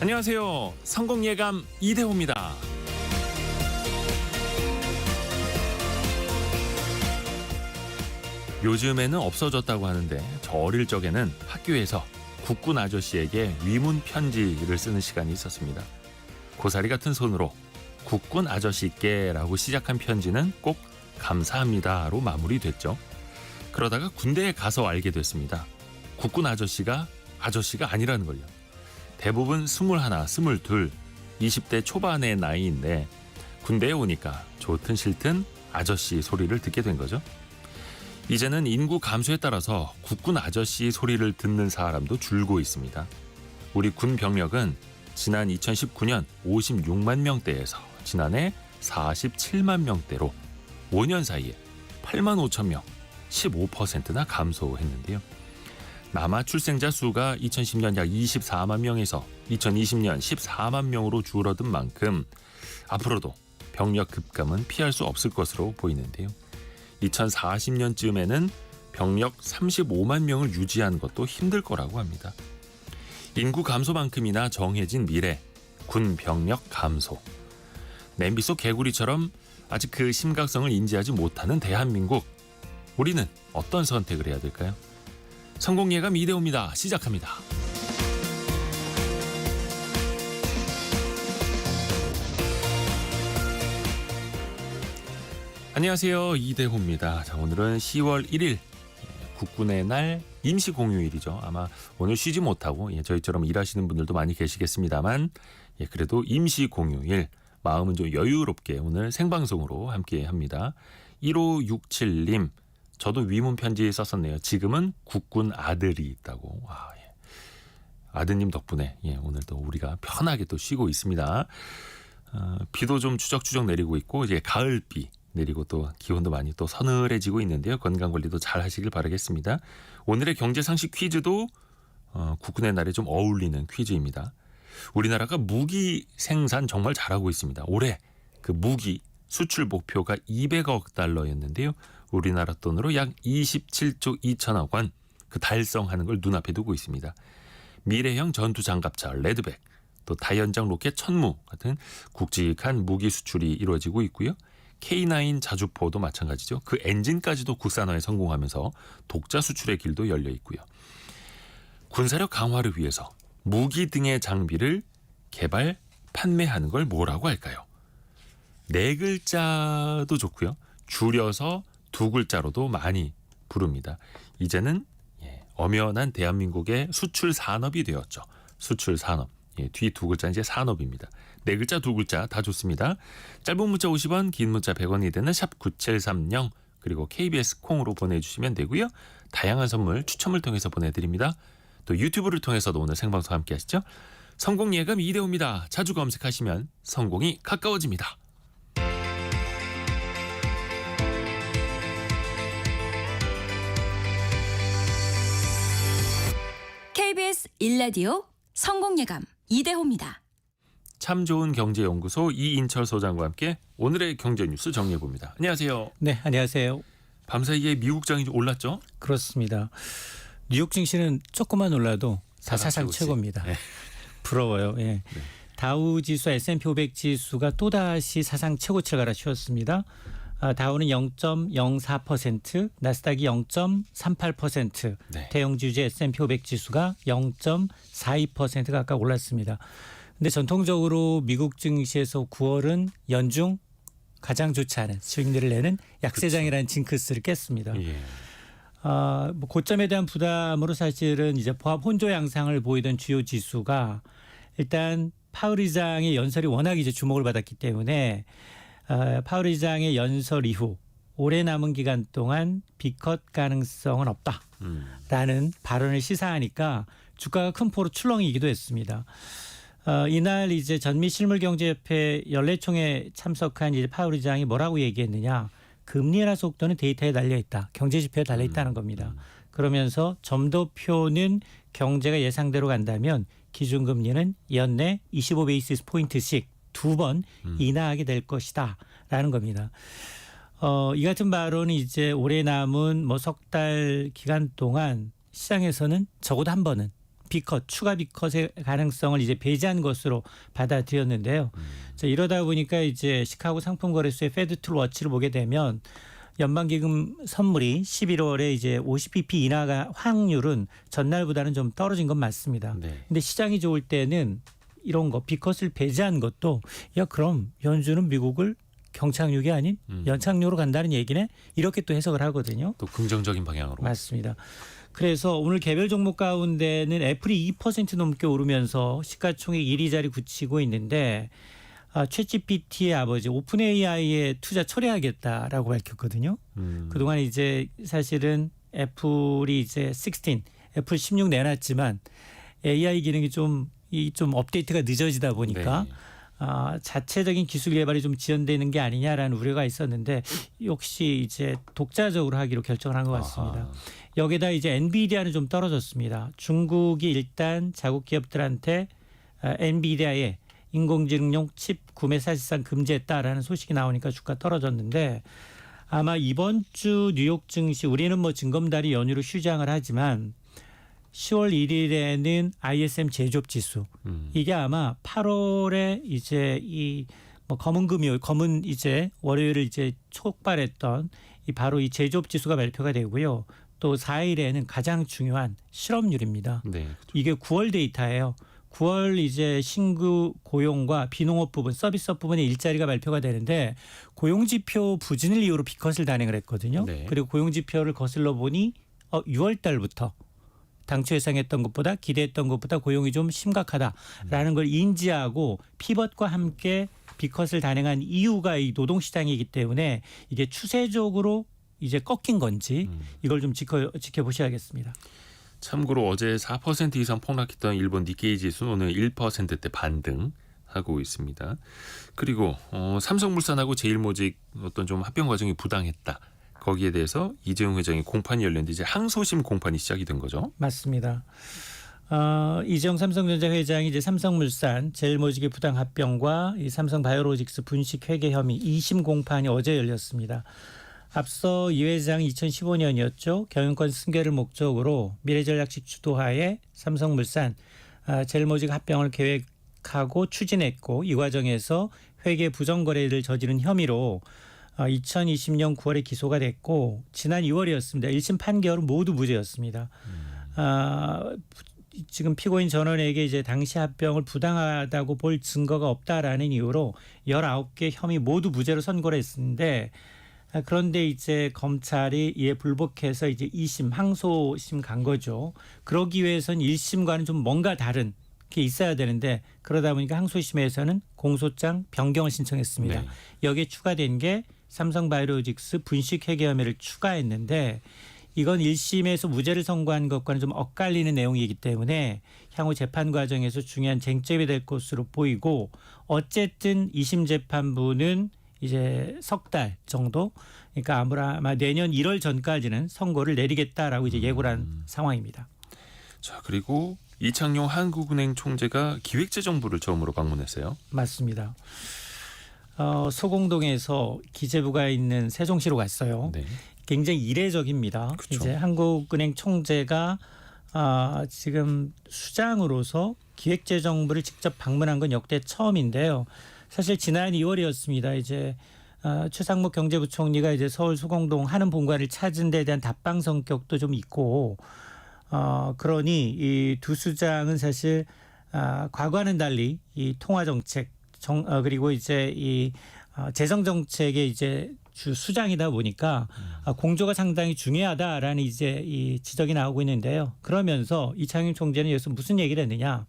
안녕하세요. 성공예감 이대호입니다. 요즘에는 없어졌다고 하는데 저 어릴 적에는 학교에서 국군 아저씨에게 위문 편지를 쓰는 시간이 있었습니다. 고사리 같은 손으로 국군 아저씨께라고 시작한 편지는 꼭 감사합니다로 마무리됐죠. 그러다가 군대에 가서 알게 됐습니다. 국군 아저씨가 아니라는 걸요. 대부분 21, 22, 20대 초반의 나이인데 군대에 오니까 좋든 싫든 아저씨 소리를 듣게 된 거죠. 이제는 인구 감소에 따라서 국군 아저씨 소리를 듣는 사람도 줄고 있습니다. 우리 군 병력은 지난 2019년 56만 명대에서 지난해 47만 명대로 5년 사이에 8만 5천 명, 15%나 감소했는데요. 남아 출생자 수가 2010년 약 24만 명에서 2020년 14만 명으로 줄어든 만큼 앞으로도 병력 급감은 피할 수 없을 것으로 보이는데요. 2040년쯤에는 병력 35만 명을 유지하는 것도 힘들 거라고 합니다. 인구 감소만큼이나 정해진 미래, 군 병력 감소. 냄비 속 개구리처럼 아직 그 심각성을 인지하지 못하는 대한민국. 우리는 어떤 선택을 해야 될까요? 성공예감 이대호입니다. 시작합니다. 안녕하세요. 이대호입니다. 자, 오늘은 10월 1일 국군의 날 임시공휴일이죠. 아마 오늘 쉬지 못하고 저희처럼 일하시는 분들도 많이 계시겠습니다만 그래도 임시공휴일 마음은 좀 여유롭게 오늘 생방송으로 함께합니다. 1567님 저도 위문 편지 썼었네요. 지금은 국군 아들이 있다고. 아드님 덕분에 오늘 또 우리가 편하게 또 쉬고 있습니다. 비도 좀 추적추적 내리고 있고 이제 가을비 내리고 또 기온도 많이 또 서늘해지고 있는데요. 건강관리도 잘 하시길 바라겠습니다. 오늘의 경제상식 퀴즈도 국군의 날에 좀 어울리는 퀴즈입니다. 우리나라가 무기 생산 정말 잘하고 있습니다. 올해 그 무기 수출 목표가 200억 달러였는데요. 우리나라 돈으로 약 27조 2천억 원 그 달성하는 걸 눈앞에 두고 있습니다. 미래형 전투장갑차 레드백, 또 다연장 로켓 천무 같은 굵직한 무기 수출이 이루어지고 있고요. K9 자주포도 마찬가지죠. 그 엔진까지도 국산화에 성공하면서 독자 수출의 길도 열려 있고요. 군사력 강화를 위해서 무기 등의 장비를 개발, 판매하는 걸 뭐라고 할까요? 네 글자도 좋고요. 줄여서 두 글자로도 많이 부릅니다. 이제는 엄연한 대한민국의 수출 산업이 되었죠. 수출 산업. 뒤 두 글자 이제 산업입니다. 네 글자 두 글자 다 좋습니다. 짧은 문자 50원, 긴 문자 100원이 되는 샵 9730 그리고 KBS 콩으로 보내주시면 되고요. 다양한 선물 추첨을 통해서 보내드립니다. 또 유튜브를 통해서도 오늘 생방송 함께 하시죠. 성공예감 이대호입니다. 자주 검색하시면 성공이 가까워집니다. KBS 1라디오 성공예감 이대호입니다. 참 좋은 경제연구소 이인철 소장과 함께 오늘의 경제뉴스 정리해봅니다. 안녕하세요. 네, 안녕하세요. 밤사이에 미국장이 올랐죠? 그렇습니다. 뉴욕 증시는 조금만 올라도 사상 최고입니다. 네. 부러워요. 예. 네. 다우 지수, S&P 500 지수가 또다시 사상 최고치를 갈아치웠습니다. 다우는 0.04%, 나스닥이 0.38%, 네. 대형주주 S&P 500 지수가 0.42% 가까이 올랐습니다. 근데 전통적으로 미국 증시에서 9월은 연중 가장 좋지 않은 수익률을 내는 약세장이라는 징크스를 깼습니다. 예. 고점에 대한 부담으로 사실은 이제 보합 혼조 양상을 보이던 주요 지수가 일단 파월 의장의 연설이 워낙 이제 주목을 받았기 때문에 파월 의장의 연설 이후 올해 남은 기간 동안 비컷 가능성은 없다라는 발언을 시사하니까 주가가 큰 폭으로 출렁이기도 했습니다. 이날 이제 전미실물경제협회 연례총회에 참석한 이제 파월 의장이 뭐라고 얘기했느냐? 금리 인하 속도는 데이터에 달려 있다. 경제 지표에 달려 있다는 겁니다. 그러면서 점도표는 경제가 예상대로 간다면 기준금리는 연내 25베이시스 포인트씩 2번 인하하게 될 것이다라는 겁니다. 이 같은 발언은 이제 올해 남은 석 달 기간 동안 시장에서는 적어도 한 번은 B컷 추가 B컷의 가능성을 이제 배제한 것으로 받아들였는데요. 자, 이러다 보니까 이제 시카고 상품거래소의 페드 툴 워치를 보게 되면 연방기금 선물이 11월에 이제 50bp 인하 확률은 전날보다는 좀 떨어진 건 맞습니다. 네. 근데 시장이 좋을 때는 이런 거 B컷을 배제한 것도 야 그럼 연준은 미국을 경착륙이 아닌 연착륙으로 간다는 얘기네 이렇게 또 해석을 하거든요. 또 긍정적인 방향으로. 맞습니다. 그래서 오늘 개별 종목 가운데는 애플이 2% 넘게 오르면서 시가총액 1위 자리 굳히고 있는데 챗GPT의 아버지 오픈 AI에 투자 철회하겠다라고 밝혔거든요. 그동안 이제 사실은 애플이 이제 16, 애플 16 내놨지만 AI 기능이 좀 업데이트가 늦어지다 보니까 네. 자체적인 기술 개발이 좀 지연되는 게 아니냐라는 우려가 있었는데 역시 이제 독자적으로 하기로 결정을 한 것 같습니다. 아하. 여기다 이제 엔비디아는 좀 떨어졌습니다. 중국이 일단 자국 기업들한테 엔비디아의 인공지능용 칩 구매 사실상 금지했다라는 소식이 나오니까 주가 떨어졌는데 아마 이번 주 뉴욕 증시 우리는 뭐 징검다리 연휴로 휴장을 하지만 10월 1일에는 ISM 제조업 지수 이게 아마 8월에 이제 이 뭐 검은 금요일 검은 이제 월요일을 이제 촉발했던 이 바로 이 제조업 지수가 발표가 되고요. 또 4일에는 가장 중요한 실업률입니다. 네. 이게 9월 데이터예요. 9월 이제 신규 고용과 비농업 부분, 서비스업 부분의 일자리가 발표가 되는데 고용지표 부진을 이유로 B컷을 단행을 했거든요. 네. 그리고 고용지표를 거슬러 보니 6월 달부터 당초 예상했던 것보다 기대했던 것보다 고용이 좀 심각하다라는 걸 인지하고 피벗과 함께 B컷을 단행한 이유가 이 노동시장이기 때문에 이게 추세적으로 이제 꺾인 건지 이걸 좀 지켜보셔야겠습니다. 참고로 어제 4% 이상 폭락했던 일본 니케이 지수는 오늘 1%대 반등하고 있습니다. 그리고 삼성물산하고 제일모직 어떤 좀 합병 과정이 부당했다. 거기에 대해서 이재용 회장이 공판이 열렸는데 이제 항소심 공판이 시작이 된 거죠. 맞습니다. 이재용 삼성전자 회장이 이제 삼성물산 제일모직의 부당 합병과 이 삼성바이오로직스 분식 회계 혐의 2심 공판이 어제 열렸습니다. 앞서 이 회장이 2015년이었죠. 경영권 승계를 목적으로 미래전략식 주도하에 삼성물산 제일모직 합병을 계획하고 추진했고 이 과정에서 회계 부정거래를 저지른 혐의로 2020년 9월에 기소가 됐고 지난 2월이었습니다. 1심 판결은 모두 무죄였습니다. 지금 피고인 전원에게 이제 당시 합병을 부당하다고 볼 증거가 없다라는 이유로 19개 혐의 모두 무죄로 선고를 했는데 그런데 이제 검찰이 이에 불복해서 이제 2심 항소심 간 거죠. 그러기 위해서는 1심과는 좀 뭔가 다른 게 있어야 되는데 그러다 보니까 항소심에서는 공소장 변경을 신청했습니다. 네. 여기에 추가된 게 삼성바이오로직스 분식 회계 혐의를 추가했는데 이건 1심에서 무죄를 선고한 것과는 좀 엇갈리는 내용이기 때문에 향후 재판 과정에서 중요한 쟁점이 될 것으로 보이고 어쨌든 2심 재판부는 이제 석 달 정도 그러니까 아마 내년 1월 전까지는 선고를 내리겠다라고 이제 예고를 한 상황입니다. 자, 그리고 이창용 한국은행 총재가 기획재정부를 처음으로 방문했어요. 맞습니다. 소공동에서 기재부가 있는 세종시로 갔어요. 네. 굉장히 이례적입니다. 그쵸. 이제 한국은행 총재가 지금 수장으로서 기획재정부를 직접 방문한 건 역대 처음인데요. 사실 지난 2월이었습니다. 이제 최상목 경제부총리가 이제 서울 소공동 하는 본관을 찾은 데에 대한 답방 성격도 좀 있고 그러니 이 두 수장은 사실 과거와는 달리 이 통화 정책 그리고 이제 이 재정 정책의 이제 주 수장이다 보니까 공조가 상당히 중요하다라는 이제 이 지적이 나오고 있는데요. 그러면서 이창용 총재는 여기서 무슨 얘기를 했느냐?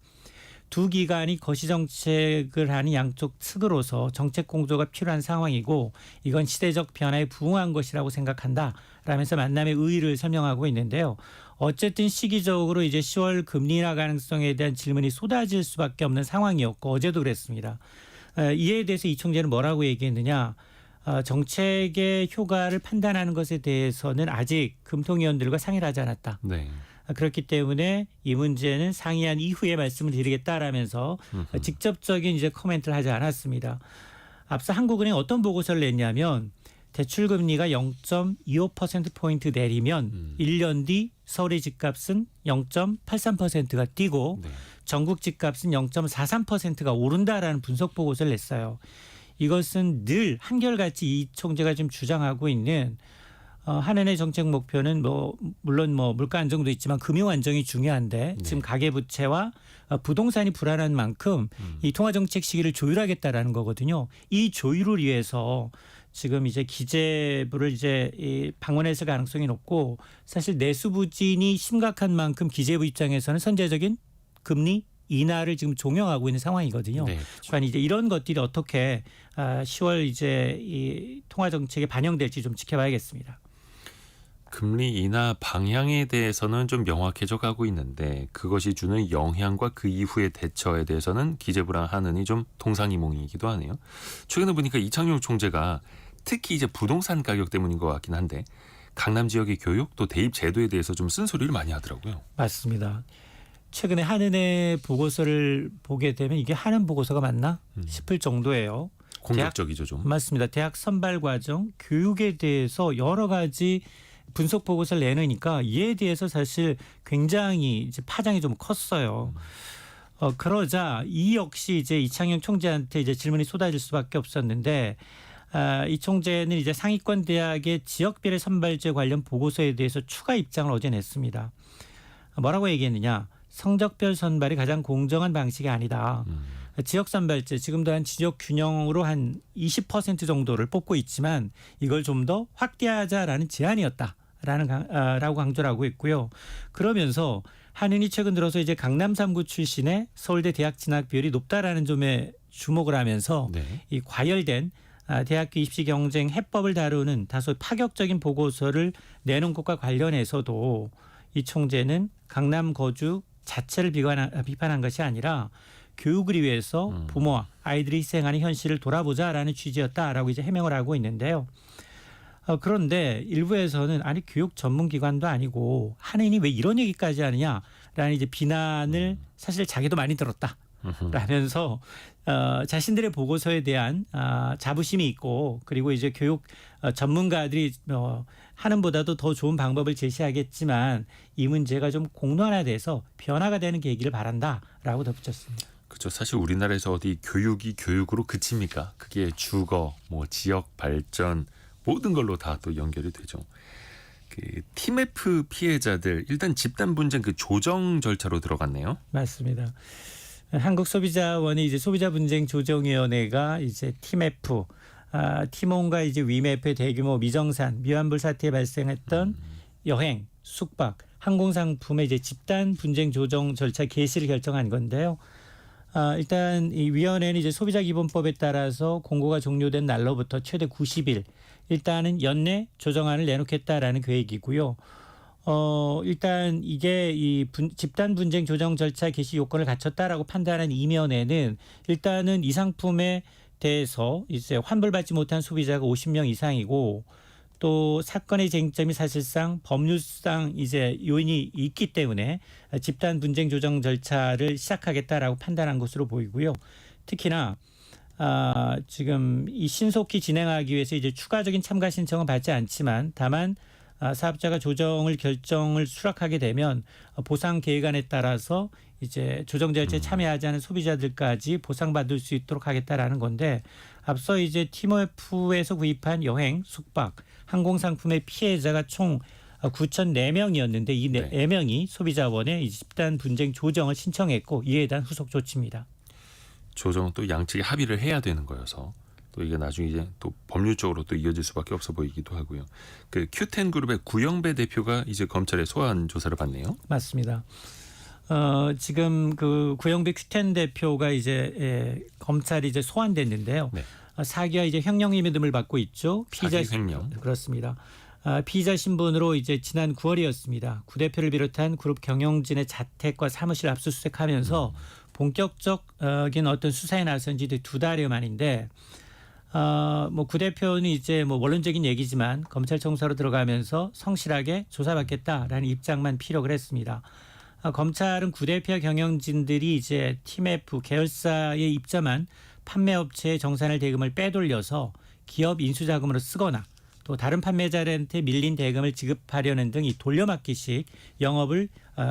두 기관이 거시 정책을 하는 양쪽 측으로서 정책 공조가 필요한 상황이고 이건 시대적 변화에 부응한 것이라고 생각한다. 라면서 만남의 의의를 설명하고 있는데요. 어쨌든 시기적으로 이제 10월 금리 인하 가능성에 대한 질문이 쏟아질 수밖에 없는 상황이었고 어제도 그랬습니다. 이에 대해서 이 총재는 뭐라고 얘기했느냐. 정책의 효과를 판단하는 것에 대해서는 아직 금통위원들과 상의를 하지 않았다. 네. 그렇기 때문에 이 문제는 상의한 이후에 말씀을 드리겠다라면서 직접적인 이제 코멘트를 하지 않았습니다. 앞서 한국은행 어떤 보고서를 냈냐면 대출 금리가 0.25%포인트 내리면 1년 뒤 서울의 집값은 0.83%가 뛰고 네. 전국 전국 집값은 0.43%가 오른다라는 분석 보고서를 냈어요. 이것은 늘 한결같이 이 총재가 지금 주장하고 있는 한은의 정책 목표는 물론 물가 안정도 있지만 금융 안정이 중요한데 네. 지금 가계 부채와 부동산이 불안한 만큼 이 통화 정책 시기를 조율하겠다라는 거거든요. 이 조율을 위해서 지금 이제 기재부를 이제 방문했을 가능성이 높고 사실 내수 부진이 심각한 만큼 기재부 입장에서는 선제적인 금리 인하를 지금 종용하고 있는 상황이거든요. 네. 그러니까 이제 이런 것들이 어떻게 10월 이제 이 통화 정책에 반영될지 좀 지켜봐야겠습니다. 금리 인하 방향에 대해서는 좀 명확해져 가고 있는데 그것이 주는 영향과 그 이후의 대처에 대해서는 기재부랑 한은이 좀 동상이몽이기도 하네요. 최근에 보니까 이창용 총재가 특히 이제 부동산 가격 때문인 것 같긴 한데 강남 지역의 교육 또 대입 제도에 대해서 좀 쓴소리를 많이 하더라고요. 맞습니다. 최근에 한은의 보고서를 보게 되면 이게 한은 보고서가 맞나 싶을 정도예요. 공격적이죠 좀. 맞습니다. 대학 선발 과정, 교육에 대해서 여러 가지 분석 보고서를 내놓으니까 이에 대해서 사실 굉장히 이제 파장이 좀 컸어요. 그러자 이 역시 이제 이창용 총재한테 이제 질문이 쏟아질 수밖에 없었는데 이 총재는 이제 상위권 대학의 지역별의 선발제 관련 보고서에 대해서 추가 입장을 어제 냈습니다. 뭐라고 얘기했느냐? 성적별 선발이 가장 공정한 방식이 아니다. 지역 선발제 지금도 한 지역 균형으로 한 20% 정도를 뽑고 있지만 이걸 좀 더 확대하자라는 제안이었다라고 강조를 하고 있고요. 그러면서 한은이 최근 들어서 이제 강남 3구 출신의 서울대 대학 진학 비율이 높다라는 점에 주목을 하면서 네. 이 과열된 대학교 입시 경쟁 해법을 다루는 다소 파격적인 보고서를 내놓은 것과 관련해서도 이 총재는 강남 거주 자체를 비판한 것이 아니라 교육을 위해서 부모와 아이들이 희생하는 현실을 돌아보자라는 취지였다라고 이제 해명을 하고 있는데요. 그런데 일부에서는 아니 교육 전문기관도 아니고 한은이 왜 이런 얘기까지 하느냐라는 이제 비난을 사실 자기도 많이 들었다라면서 자신들의 보고서에 대한 자부심이 있고 그리고 이제 교육 전문가들이 하는보다도 더 좋은 방법을 제시하겠지만 이 문제가 좀 공론화돼서 변화가 되는 계기를 바란다라고 덧붙였습니다. 그렇죠. 사실 우리나라에서 어디 교육이 교육으로 그칩니까? 그게 주거, 뭐 지역 발전 모든 걸로 다 또 연결이 되죠. 그 TMF 피해자들 일단 집단 분쟁 그 조정 절차로 들어갔네요. 맞습니다. 한국소비자원이 이제 소비자분쟁조정위원회가 이제 TMF, 티몬과 이제 위메프의 대규모 미정산, 미환불 사태에 발생했던 여행, 숙박, 항공상품의 이제 집단 분쟁 조정 절차 개시를 결정한 건데요. 일단 이 위원회는 이제 소비자기본법에 따라서 공고가 종료된 날로부터 최대 90일 일단은 연내 조정안을 내놓겠다라는 계획이고요. 일단 이게 집단 분쟁 조정 절차 개시 요건을 갖췄다라고 판단한 이면에는 일단은 이 상품에 대해서 이제 환불받지 못한 소비자가 50명 이상이고 또 사건의 쟁점이 사실상 법률상 이제 요인이 있기 때문에 집단 분쟁 조정 절차를 시작하겠다라고 판단한 것으로 보이고요. 특히나 지금 이 신속히 진행하기 위해서 이제 추가적인 참가 신청은 받지 않지만 다만 사업자가 조정을 결정을 수락하게 되면 보상 계획안에 따라서 이제 조정 절차에 참여하지 않은 소비자들까지 보상받을 수 있도록 하겠다라는 건데 앞서 이제 TMF에서 구입한 여행, 숙박, 항공상품의 피해자가 총 9,004명이었는데 이 4명이 소비자원에 이 집단 분쟁 조정을 신청했고 이에 대한 후속 조치입니다. 조정은 또 양측이 합의를 해야 되는 거여서 또 이게 나중에 이제 또 법률적으로 또 이어질 수밖에 없어 보이기도 하고요. 그 큐텐 그룹의 구영배 대표가 이제 검찰에 소환 조사를 받네요. 맞습니다. 지금 그 구영배 큐텐 대표가 이제 검찰이 이제 소환됐는데요. 네. 사기와 이제 횡령의 믿음을 받고 있죠. 피의자 사기 횡령. 그렇습니다. 피의자 신분으로 이제 지난 9월이었습니다. 구 대표를 비롯한 그룹 경영진의 자택과 사무실 압수수색하면서 본격적인 어떤 수사에 나선 지 2달여 만인데 뭐 구 대표는 이제 뭐 원론적인 얘기지만 검찰 청사로 들어가면서 성실하게 조사받겠다라는 입장만 피력을 했습니다. 검찰은 구 대표와 경영진들이 이제 TMF 계열사에 입점한 판매업체의 정산할 대금을 빼돌려서 기업 인수자금으로 쓰거나 또 다른 판매자한테 밀린 대금을 지급하려는 등 이 돌려막기식 영업을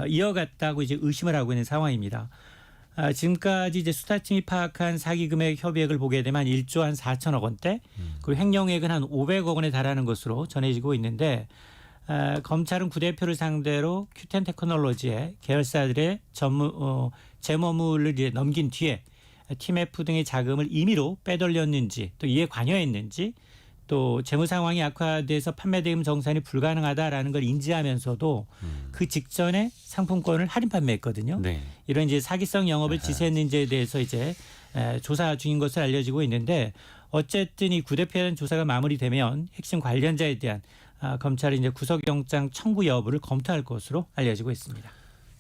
이어갔다고 이제 의심을 하고 있는 상황입니다. 지금까지 이제 수사팀이 파악한 사기 금액 협의액을 보게 되면 1조 한 4천억 원대, 그리고 횡령액은 한 500억 원에 달하는 것으로 전해지고 있는데 검찰은 구 대표를 상대로 큐텐 테크놀로지의 계열사들의 재무물을 이제 넘긴 뒤에 TMF 등의 자금을 임의로 빼돌렸는지 또 이에 관여했는지 또 재무 상황이 악화돼서 판매 대금 정산이 불가능하다라는 걸 인지하면서도 그 직전에 상품권을 할인 판매했거든요. 네. 이런 이제 사기성 영업을 지시했는지에 대해서 이제 조사 중인 것으로 알려지고 있는데 어쨌든 이 구 대표에 대한 조사가 마무리되면 핵심 관련자에 대한 검찰이 이제 구속영장 청구 여부를 검토할 것으로 알려지고 있습니다.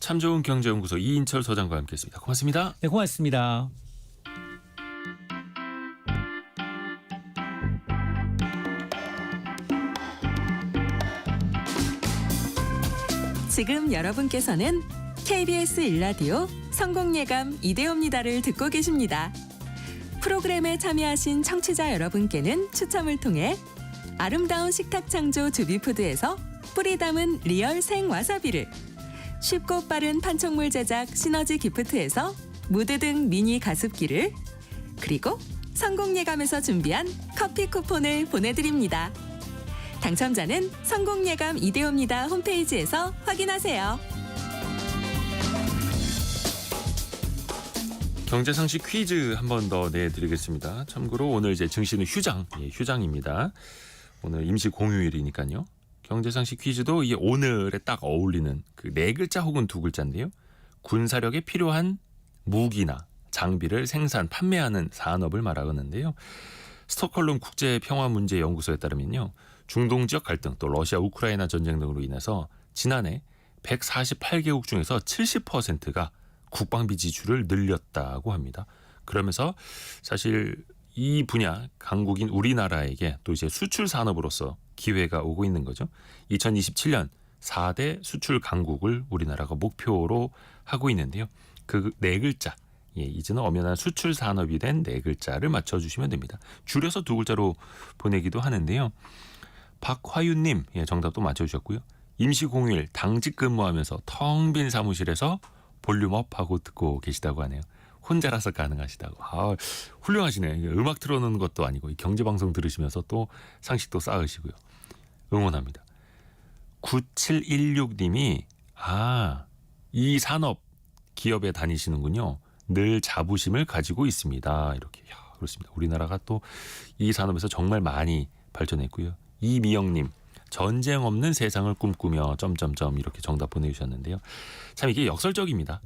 참 좋은 경제연구소 이인철 소장과 함께했습니다. 고맙습니다. 네, 고맙습니다. 지금 여러분께서는 KBS 일라디오 성공예감 이대호입니다를 듣고 계십니다. 프로그램에 참여하신 청취자 여러분께는 추첨을 통해 아름다운 식탁 창조 주비푸드에서 뿌리 담은 리얼 생 와사비를, 쉽고 빠른 판촉물 제작 시너지 기프트에서 무드 등 미니 가습기를, 그리고 성공예감에서 준비한 커피 쿠폰을 보내드립니다. 당첨자는 성공예감 이대호입니다 홈페이지에서 확인하세요. 경제상식 퀴즈 한 번 더 내드리겠습니다. 참고로 오늘 이제 증시는 휴장입니다. 오늘 임시 공휴일이니까요. 경제상식 퀴즈도 이게 오늘에 딱 어울리는 그 네 글자 혹은 두 글자인데요. 군사력에 필요한 무기나 장비를 생산, 판매하는 산업을 말하는데요. 스톡홀름 국제평화문제연구소에 따르면요. 중동 지역 갈등 또 러시아 우크라이나 전쟁 등으로 인해서 지난해 148개국 중에서 70%가 국방비 지출을 늘렸다고 합니다. 그러면서 사실 이 분야 강국인 우리나라에게 또 이제 수출 산업으로서 기회가 오고 있는 거죠. 2027년 4대 수출 강국을 우리나라가 목표로 하고 있는데요. 그 네 글자, 이제는 엄연한 수출 산업이 된 네 글자를 맞춰주시면 됩니다. 줄여서 두 글자로 보내기도 하는데요. 박화윤님 정답도 맞춰주셨고요. 임시 공휴일 당직 근무하면서 텅 빈 사무실에서 볼륨업하고 듣고 계시다고 하네요. 혼자라서 가능하시다고. 훌륭하시네. 음악 틀어놓는 것도 아니고 경제방송 들으시면서 또 상식도 쌓으시고요. 응원합니다. 9716님이 이 산업 기업에 다니시는군요. 늘 자부심을 가지고 있습니다. 이렇게. 그렇습니다. 우리나라가 또 이 산업에서 정말 많이 발전했고요. 이미영님. 전쟁 없는 세상을 꿈꾸며 점점점 이렇게 정답 보내주셨는데요. 참 이게 역설적입니다.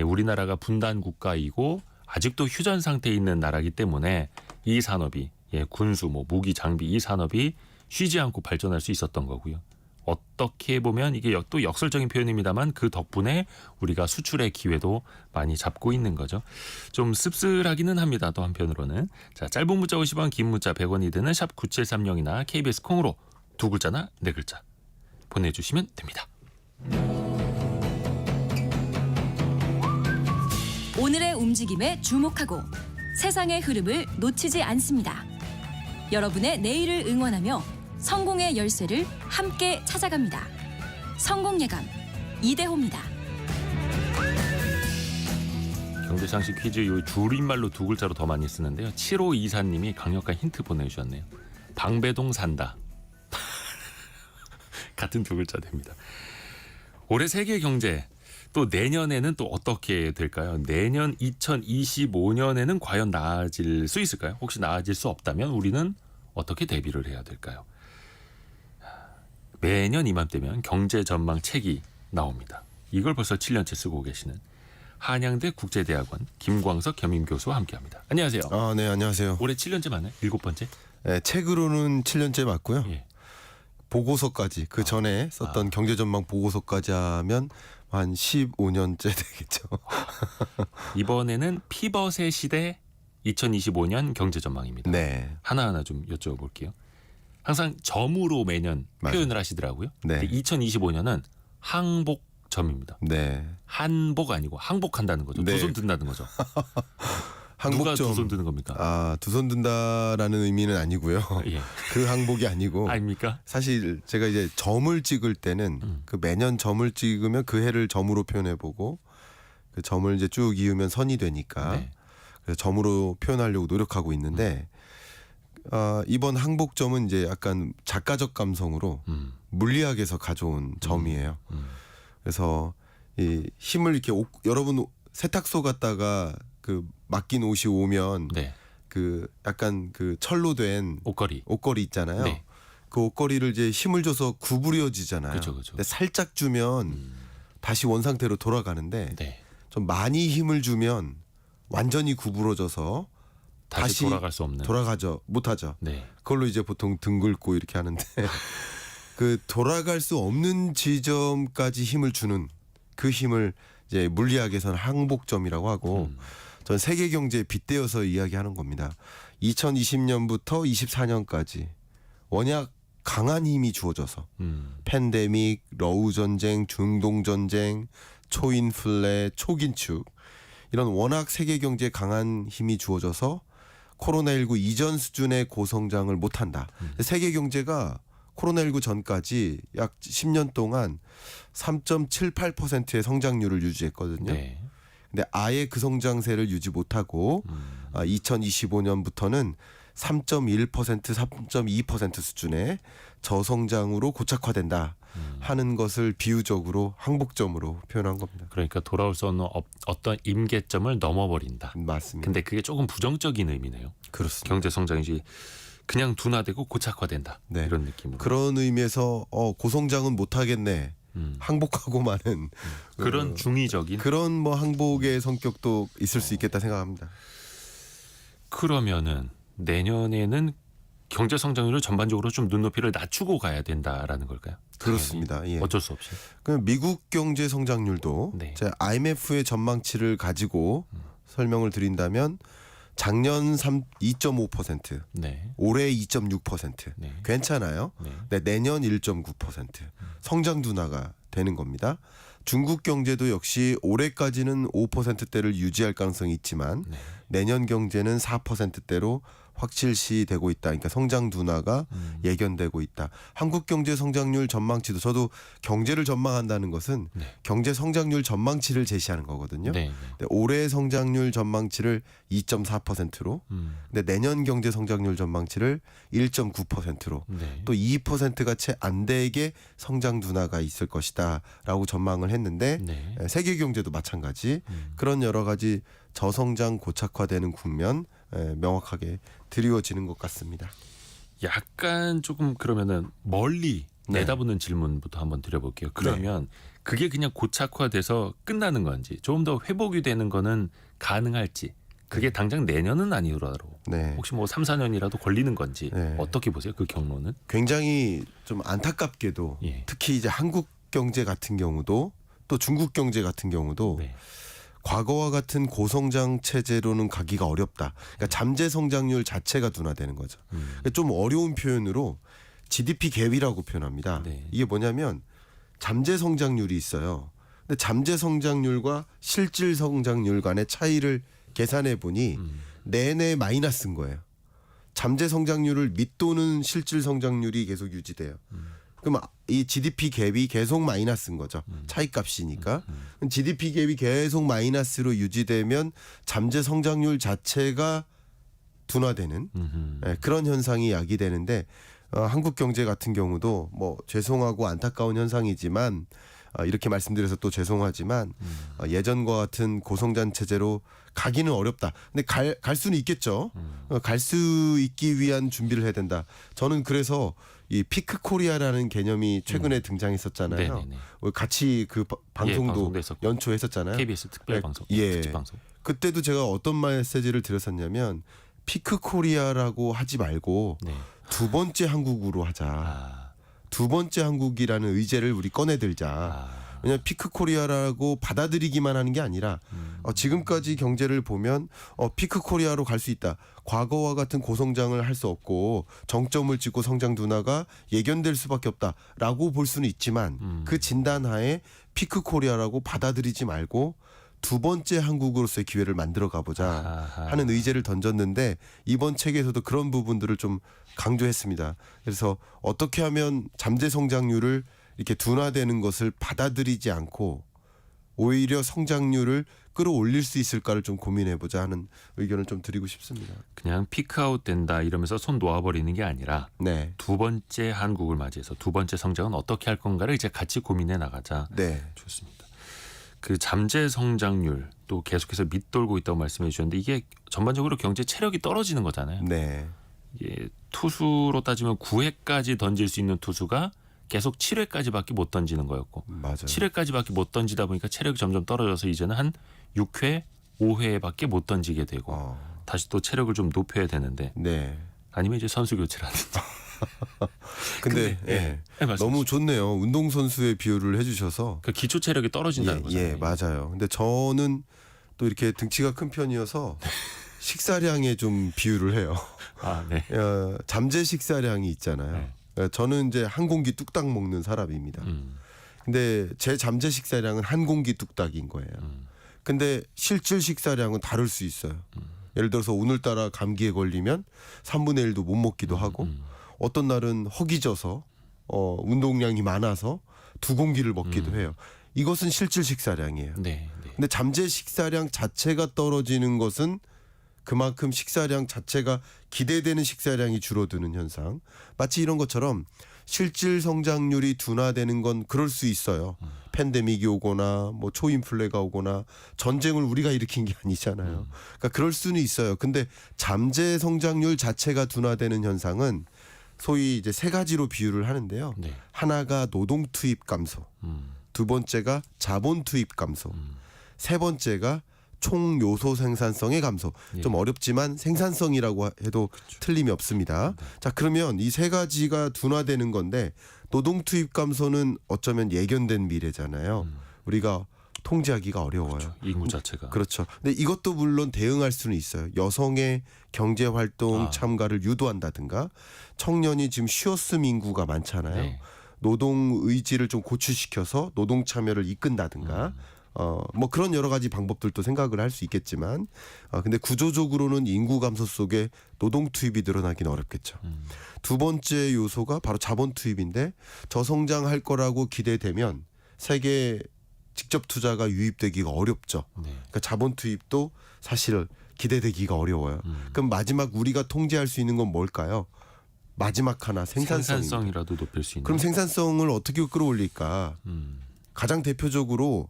우리나라가 분단 국가이고 아직도 휴전 상태에 있는 나라이기 때문에 이 산업이 군수, 무기, 장비 이 산업이 쉬지 않고 발전할 수 있었던 거고요. 어떻게 보면 이게 또 역설적인 표현입니다만 그 덕분에 우리가 수출의 기회도 많이 잡고 있는 거죠. 좀 씁쓸하기는 합니다. 또 한편으로는. 자, 짧은 문자 50원, 긴 문자 100원이 드는 샵 9730이나 KBS 콩으로 두 글자나 네 글자 보내주시면 됩니다. 오늘의 움직임에 주목하고 세상의 흐름을 놓치지 않습니다. 여러분의 내일을 응원하며 성공의 열쇠를 함께 찾아갑니다. 성공예감 이대호입니다. 경제상식 퀴즈 요 줄임말로 두 글자로 더 많이 쓰는데요. 7524님이 강력한 힌트 보내주셨네요. 방배동 산다. 같은 두 글자 됩니다. 올해 세계 경제 또 내년에는 또 어떻게 될까요? 내년 2025년에는 과연 나아질 수 있을까요? 혹시 나아질 수 없다면 우리는 어떻게 대비를 해야 될까요? 매년 이맘때면 경제 전망 책이 나옵니다. 이걸 벌써 7년째 쓰고 계시는 한양대 국제대학원 김광석 겸임교수와 함께합니다. 안녕하세요. 네, 안녕하세요. 올해 7년째 맞나요? 7번째? 네, 책으로는 7년째 맞고요. 예. 보고서까지 그 전에 썼던 경제 전망 보고서까지 하면 한 15년째 되겠죠. 이번에는 피벗의 시대 2025년 경제 전망입니다. 네. 하나하나 좀 여쭤볼게요. 항상 점으로 매년 맞아요. 표현을 하시더라고요. 네. 근데 2025년은 항복점입니다. 네. 한복 아니고 항복한다는 거죠. 네. 두 손 든다는 거죠. 누가 두 손 드는 겁니까? 두 손 든다라는 의미는 아니고요. 예. 그 항복이 아니고 아닙니까? 사실 제가 이제 점을 찍을 때는 그 매년 점을 찍으면 그 해를 점으로 표현해보고 그 점을 이제 쭉 이으면 선이 되니까 네. 그래서 점으로 표현하려고 노력하고 있는데 이번 항복점은 이제 약간 작가적 감성으로 물리학에서 가져온 점이에요. 그래서 이 힘을 이렇게 여러분 세탁소 갔다가 그 맡긴 옷이 오면 네. 그 약간 그 철로 된 옷걸이 있잖아요. 네. 그 옷걸이를 이제 힘을 줘서 구부려지잖아요. 그죠. 근데 살짝 주면 다시 원상태로 돌아가는데 네. 좀 많이 힘을 주면 완전히 구부러져서 다시 돌아갈 수 없는. 못하죠. 네. 그걸로 이제 보통 등 긁고 이렇게 하는데 그 돌아갈 수 없는 지점까지 힘을 주는 그 힘을 이제 물리학에서는 항복점이라고 하고 전 세계 경제에 빗대어서 이야기하는 겁니다. 2020년부터 24년까지 워낙 강한 힘이 주어져서 팬데믹, 러우 전쟁, 중동 전쟁, 초인플레, 초긴축 이런 워낙 세계 경제에 강한 힘이 주어져서 코로나19 이전 수준의 고성장을 못한다. 세계 경제가 코로나19 전까지 약 10년 동안 3.78%의 성장률을 유지했거든요. 네. 근데 아예 그 성장세를 유지 못하고 2025년부터는 3.1%, 3.2% 수준의 저성장으로 고착화된다 하는 것을 비유적으로 항복점으로 표현한 겁니다. 그러니까 돌아올 수 없는 어떤 임계점을 넘어버린다. 맞습니다. 근데 그게 조금 부정적인 의미네요. 그렇습니다. 경제 성장이 그냥 둔화되고 고착화된다. 네. 이런 느낌으로. 그런 의미에서 고성장은 못하겠네. 항복하고 마는 그런 중의적인. 그런 뭐 항복의 성격도 있을 수 있겠다 생각합니다. 그러면은 내년에는 경제 성장률을 전반적으로 좀 눈높이를 낮추고 가야 된다라는 걸까요? 그렇습니다. 예. 어쩔 수 없이. 그 미국 경제 성장률도 네. 제가 IMF의 전망치를 가지고 설명을 드린다면 작년 2.5%, 네. 올해 2.6%. 네. 괜찮아요. 네. 네, 내년 1.9% 성장 둔화가 되는 겁니다. 중국 경제도 역시 올해까지는 5%대를 유지할 가능성이 있지만 네. 내년 경제는 4%대로 확실시 되고 있다. 그러니까 성장 둔화가 예견되고 있다. 한국 경제 성장률 전망치도 저도 경제를 전망한다는 것은 네. 경제 성장률 전망치를 제시하는 거거든요. 네. 근데 올해 성장률 전망치를 2.4%로 근데 내년 경제 성장률 전망치를 1.9%로 네. 또 2%가 채 안 되게 성장 둔화가 있을 것이다라고 전망을 했는데 네. 세계 경제도 마찬가지 그런 여러 가지 저성장 고착화되는 국면 명확하게 드리워지는 것 같습니다. 약간 조금 그러면은 멀리 네. 내다보는 질문부터 한번 드려볼게요. 그러면 그게 그냥 고착화돼서 끝나는 건지 조금 더 회복이 되는 거는 가능할지 그게 당장 내년은 아니더라도 네. 혹시 뭐 3, 4년이라도 걸리는 건지 네. 어떻게 보세요? 그 경로는? 굉장히 좀 안타깝게도 예. 특히 이제 한국 경제 같은 경우도 또 중국 경제 같은 경우도 네. 과거와 같은 고성장 체제로는 가기가 어렵다. 그러니까 잠재 성장률 자체가 둔화되는 거죠. 그러니까 좀 어려운 표현으로 GDP 갭이라고 표현합니다. 네. 이게 뭐냐면 잠재 성장률이 있어요. 근데 잠재 성장률과 실질 성장률 간의 차이를 계산해 보니 내내 마이너스인 거예요. 잠재 성장률을 밑도는 실질 성장률이 계속 유지돼요. 그럼 이 GDP 갭이 계속 마이너스인 거죠. 차이값이니까. GDP 갭이 계속 마이너스로 유지되면 잠재 성장률 자체가 둔화되는 그런 현상이 야기되는데 한국 경제 같은 경우도 뭐 죄송하고 안타까운 현상이지만 이렇게 말씀드려서 또 죄송하지만 예전과 같은 고성장 체제로 가기는 어렵다. 근데 갈 수는 있겠죠. 갈 수 있기 위한 준비를 해야 된다. 저는 그래서 이 피크 코리아라는 개념이 최근에 등장했었잖아요. 네네네. 같이 그 방송도 방송도 했었고. 연초했었잖아요. KBS 특별 방송, 예. 특집 방송. 그때도 제가 어떤 메시지를 드렸었냐면 피크 코리아라고 하지 말고 네. 두 번째 한국으로 하자. 아, 두 번째 한국이라는 의제를 우리 꺼내들자. 왜냐하면 피크 코리아라고 받아들이기만 하는 게 아니라 지금까지 경제를 보면 피크 코리아로 갈 수 있다. 과거와 같은 고성장을 할 수 없고 정점을 찍고 성장 둔화가 예견될 수밖에 없다라고 볼 수는 있지만 그 진단하에 피크 코리아라고 받아들이지 말고 두 번째 한국으로서의 기회를 만들어 가보자 아하. 하는 의제를 던졌는데 이번 책에서도 그런 부분들을 좀 강조했습니다. 그래서 어떻게 하면 잠재 성장률을 이렇게 둔화되는 것을 받아들이지 않고 오히려 성장률을 끌어올릴 수 있을까를 좀 고민해보자 하는 의견을 좀 드리고 싶습니다. 그냥 피크아웃 된다 이러면서 손 놓아버리는 게 아니라 네, 두 번째 한국을 맞이해서 두 번째 성장은 어떻게 할 건가를 이제 같이 고민해 나가자. 네, 좋습니다. 그 잠재 성장률 또 계속해서 밑돌고 있다고 말씀해 주셨는데 이게 전반적으로 경제 체력이 떨어지는 거잖아요. 네, 이게 투수로 따지면 9회까지 던질 수 있는 투수가 계속 7회까지밖에 못 던지는 거였고 맞아요. 7회까지밖에 못 던지다 보니까 체력이 점점 떨어져서 이제는 한 6회, 5회밖에 못 던지게 되고 다시 또 체력을 좀 높여야 되는데 네. 아니면 이제 선수 교체라든지. 근데 예. 예. 네, 말씀하시죠. 너무 좋네요. 운동선수의 비유를 해주셔서. 그 기초 체력이 떨어진다는 거잖아요. 예, 맞아요. 근데 저는 또 이렇게 등치가 큰 편이어서 식사량에 좀 비유를 해요. 아, 네. 잠재 식사량이 있잖아요. 저는 이제 한 공기 뚝딱 먹는 사람입니다. 근데 제 잠재 식사량은 한 공기 뚝딱인 거예요. 근데 실질 식사량은 다를 수 있어요. 예를 들어서 오늘따라 감기에 걸리면 3분의 1도 못 먹기도 하고 어떤 날은 허기져서 운동량이 많아서 2공기를 먹기도 해요. 이것은 실질 식사량이에요. 네, 네. 근데 잠재 식사량 자체가 떨어지는 것은 그만큼 식사량 자체가 기대되는 식사량이 줄어드는 현상. 마치 이런 것처럼 실질 성장률이 둔화되는 건 그럴 수 있어요. 팬데믹이 오거나 뭐 초인플레가 오거나 전쟁을 우리가 일으킨 게 아니잖아요. 그러니까 그럴 수는 있어요. 근데 잠재 성장률 자체가 둔화되는 현상은 소위 이제 세 가지로 비유를 하는데요. 네. 하나가 노동 투입 감소, 두 번째가 자본 투입 감소, 세 번째가 총 요소 생산성의 감소. 좀 어렵지만 생산성이라고 해도 틀림이 없습니다. 자, 그러면 이 세 가지가 둔화되는 건데 노동 투입 감소는 어쩌면 예견된 미래잖아요. 우리가 통제하기가 어려워요. 인구 자체가. 그렇죠. 근데 이것도 물론 대응할 수는 있어요. 여성의 경제 활동 참가를 유도한다든가 청년이 지금 쉬었음 인구가 많잖아요. 네. 노동 의지를 좀 고취시켜서 노동 참여를 이끈다든가 뭐 그런 여러 가지 방법들도 생각을 할 수 있겠지만 근데 구조적으로는 인구 감소 속에 노동 투입이 늘어나기는 어렵겠죠. 두 번째 요소가 바로 자본 투입인데 저성장할 거라고 기대되면 세계 직접 투자가 유입되기가 어렵죠. 네. 그러니까 자본 투입도 사실 기대되기가 어려워요. 그럼 마지막 우리가 통제할 수 있는 건 뭘까요? 마지막 하나 생산성입니다. 생산성이라도 높일 수 있는. 그럼 생산성을 어떻게 끌어올릴까? 가장 대표적으로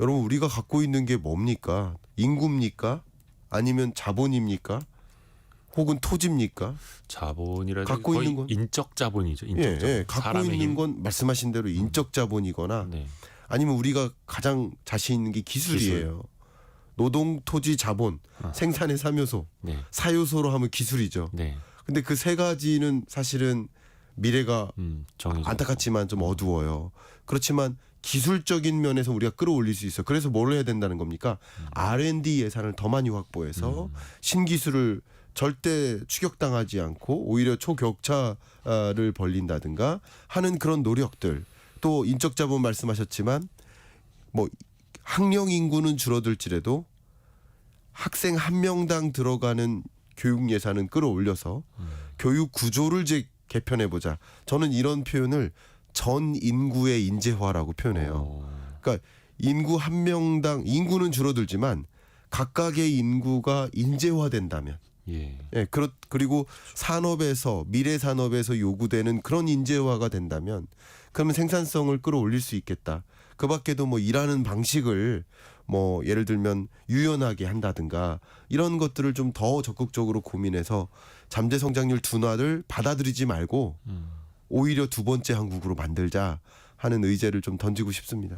여러분 우리가 갖고 있는 게 뭡니까? 인구입니까? 아니면 자본입니까? 혹은 토지입니까? 자본이라도 갖고 거의 있는 건- 인적 자본이죠. 인적 예, 자본. 예. 갖고 사람의 있는 힘. 건 말씀하신 대로 인적 자본이거나 네. 아니면 우리가 가장 자신 있는 게 기술이에요. 노동, 토지, 자본, 생산의 3요소, 네. 4요소로 하면 기술이죠. 네. 근데 그 세 가지는 사실은 미래가 정해져. 안타깝지만 좀 어두워요. 그렇지만 기술적인 면에서 우리가 끌어올릴 수 있어요. 그래서 뭘 해야 된다는 겁니까? R&D 예산을 더 많이 확보해서 신기술을 절대 추격당하지 않고 오히려 초격차를 벌린다든가 하는 그런 노력들. 또 인적 자본 말씀하셨지만 뭐 학령 인구는 줄어들지라도 학생 한 명당 들어가는 교육 예산은 끌어올려서 교육 구조를 개편해 보자. 저는 이런 표현을 전 인구의 인재화라고 표현해요. 그러니까 인구 한 명당 인구는 줄어들지만 각각의 인구가 인재화된다면 예. 예, 그리고 산업에서 미래 산업에서 요구되는 그런 인재화가 된다면 그러면 생산성을 끌어올릴 수 있겠다. 그 밖에도 뭐 일하는 방식을 뭐 예를 들면 유연하게 한다든가 이런 것들을 좀 더 적극적으로 고민해서 잠재 성장률 둔화를 받아들이지 말고 오히려 두 번째 한국으로 만들자 하는 의제를 좀 던지고 싶습니다.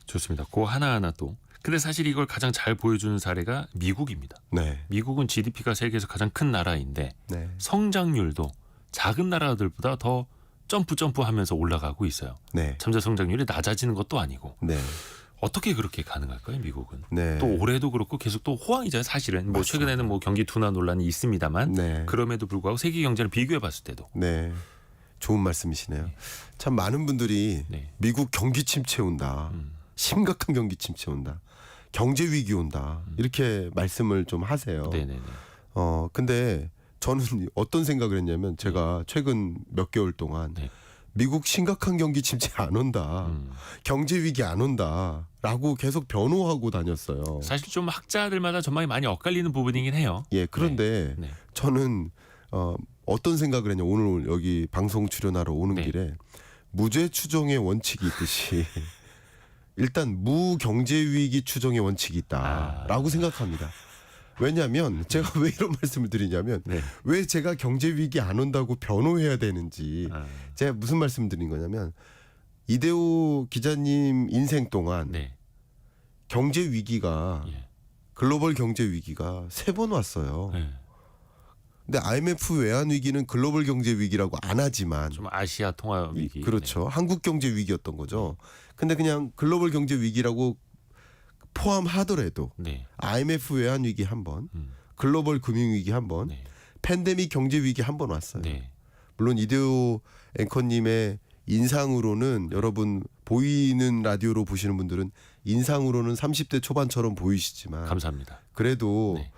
좋습니다. 그 하나하나 또. 근데 사실 이걸 가장 잘 보여주는 사례가 미국입니다. 네, 미국은 GDP가 세계에서 가장 큰 나라인데 네, 성장률도 작은 나라들보다 더 점프하면서 올라가고 있어요. 네, 잠재 성장률이 낮아지는 것도 아니고 네, 어떻게 그렇게 가능할까요, 미국은? 네. 또 올해도 그렇고 계속 또 호황이잖아요, 사실은. 뭐 최근에는 뭐 경기 둔화 논란이 있습니다만 네. 그럼에도 불구하고 세계 경제를 비교해 봤을 때도 네. 좋은 말씀이시네요. 참 많은 분들이 네. 미국 경기 침체 온다. 심각한 경기 침체 온다. 경제 위기 온다 이렇게 말씀을 좀 하세요. 네네네. 근데 저는 어떤 생각을 했냐면 제가 최근 몇 개월 동안 네. 미국 심각한 경기 침체 안 온다. 경제 위기 안 온다라고 계속 변호하고 다녔어요. 사실 좀 학자들마다 전망이 많이 엇갈리는 부분이긴 해요. 예, 그런데 네. 저는 어떤 생각을 했냐. 오늘 여기 방송 출연하러 오는 네. 길에 무죄 추정의 원칙이 있듯이 일단 무경제 위기 추정의 원칙이 있다라고 생각합니다. 왜냐하면 제가 왜 이런 말씀을 드리냐면 네. 왜 제가 경제 위기 안 온다고 변호해야 되는지 아, 제가 무슨 말씀 드린 거냐면 이대호 기자님 인생 동안 네. 경제 위기가 예. 글로벌 경제 위기가 3번 왔어요. 네. 근데 IMF 외환 위기는 글로벌 경제 위기라고 안 하지만 좀 아시아 통화 위기. 그렇죠. 한국 경제 위기였던 거죠. 근데 그냥 글로벌 경제 위기라고 포함하더라도 네. IMF 외환 위기 한 번, 음. 글로벌 금융 위기 한 번, 네. 팬데믹 경제 위기 한 번 왔어요. 네. 물론 이대호 앵커님의 인상으로는 여러분 보이는 라디오로 보시는 분들은 인상으로는 30대 초반처럼 보이시지만 감사합니다. 그래도 네.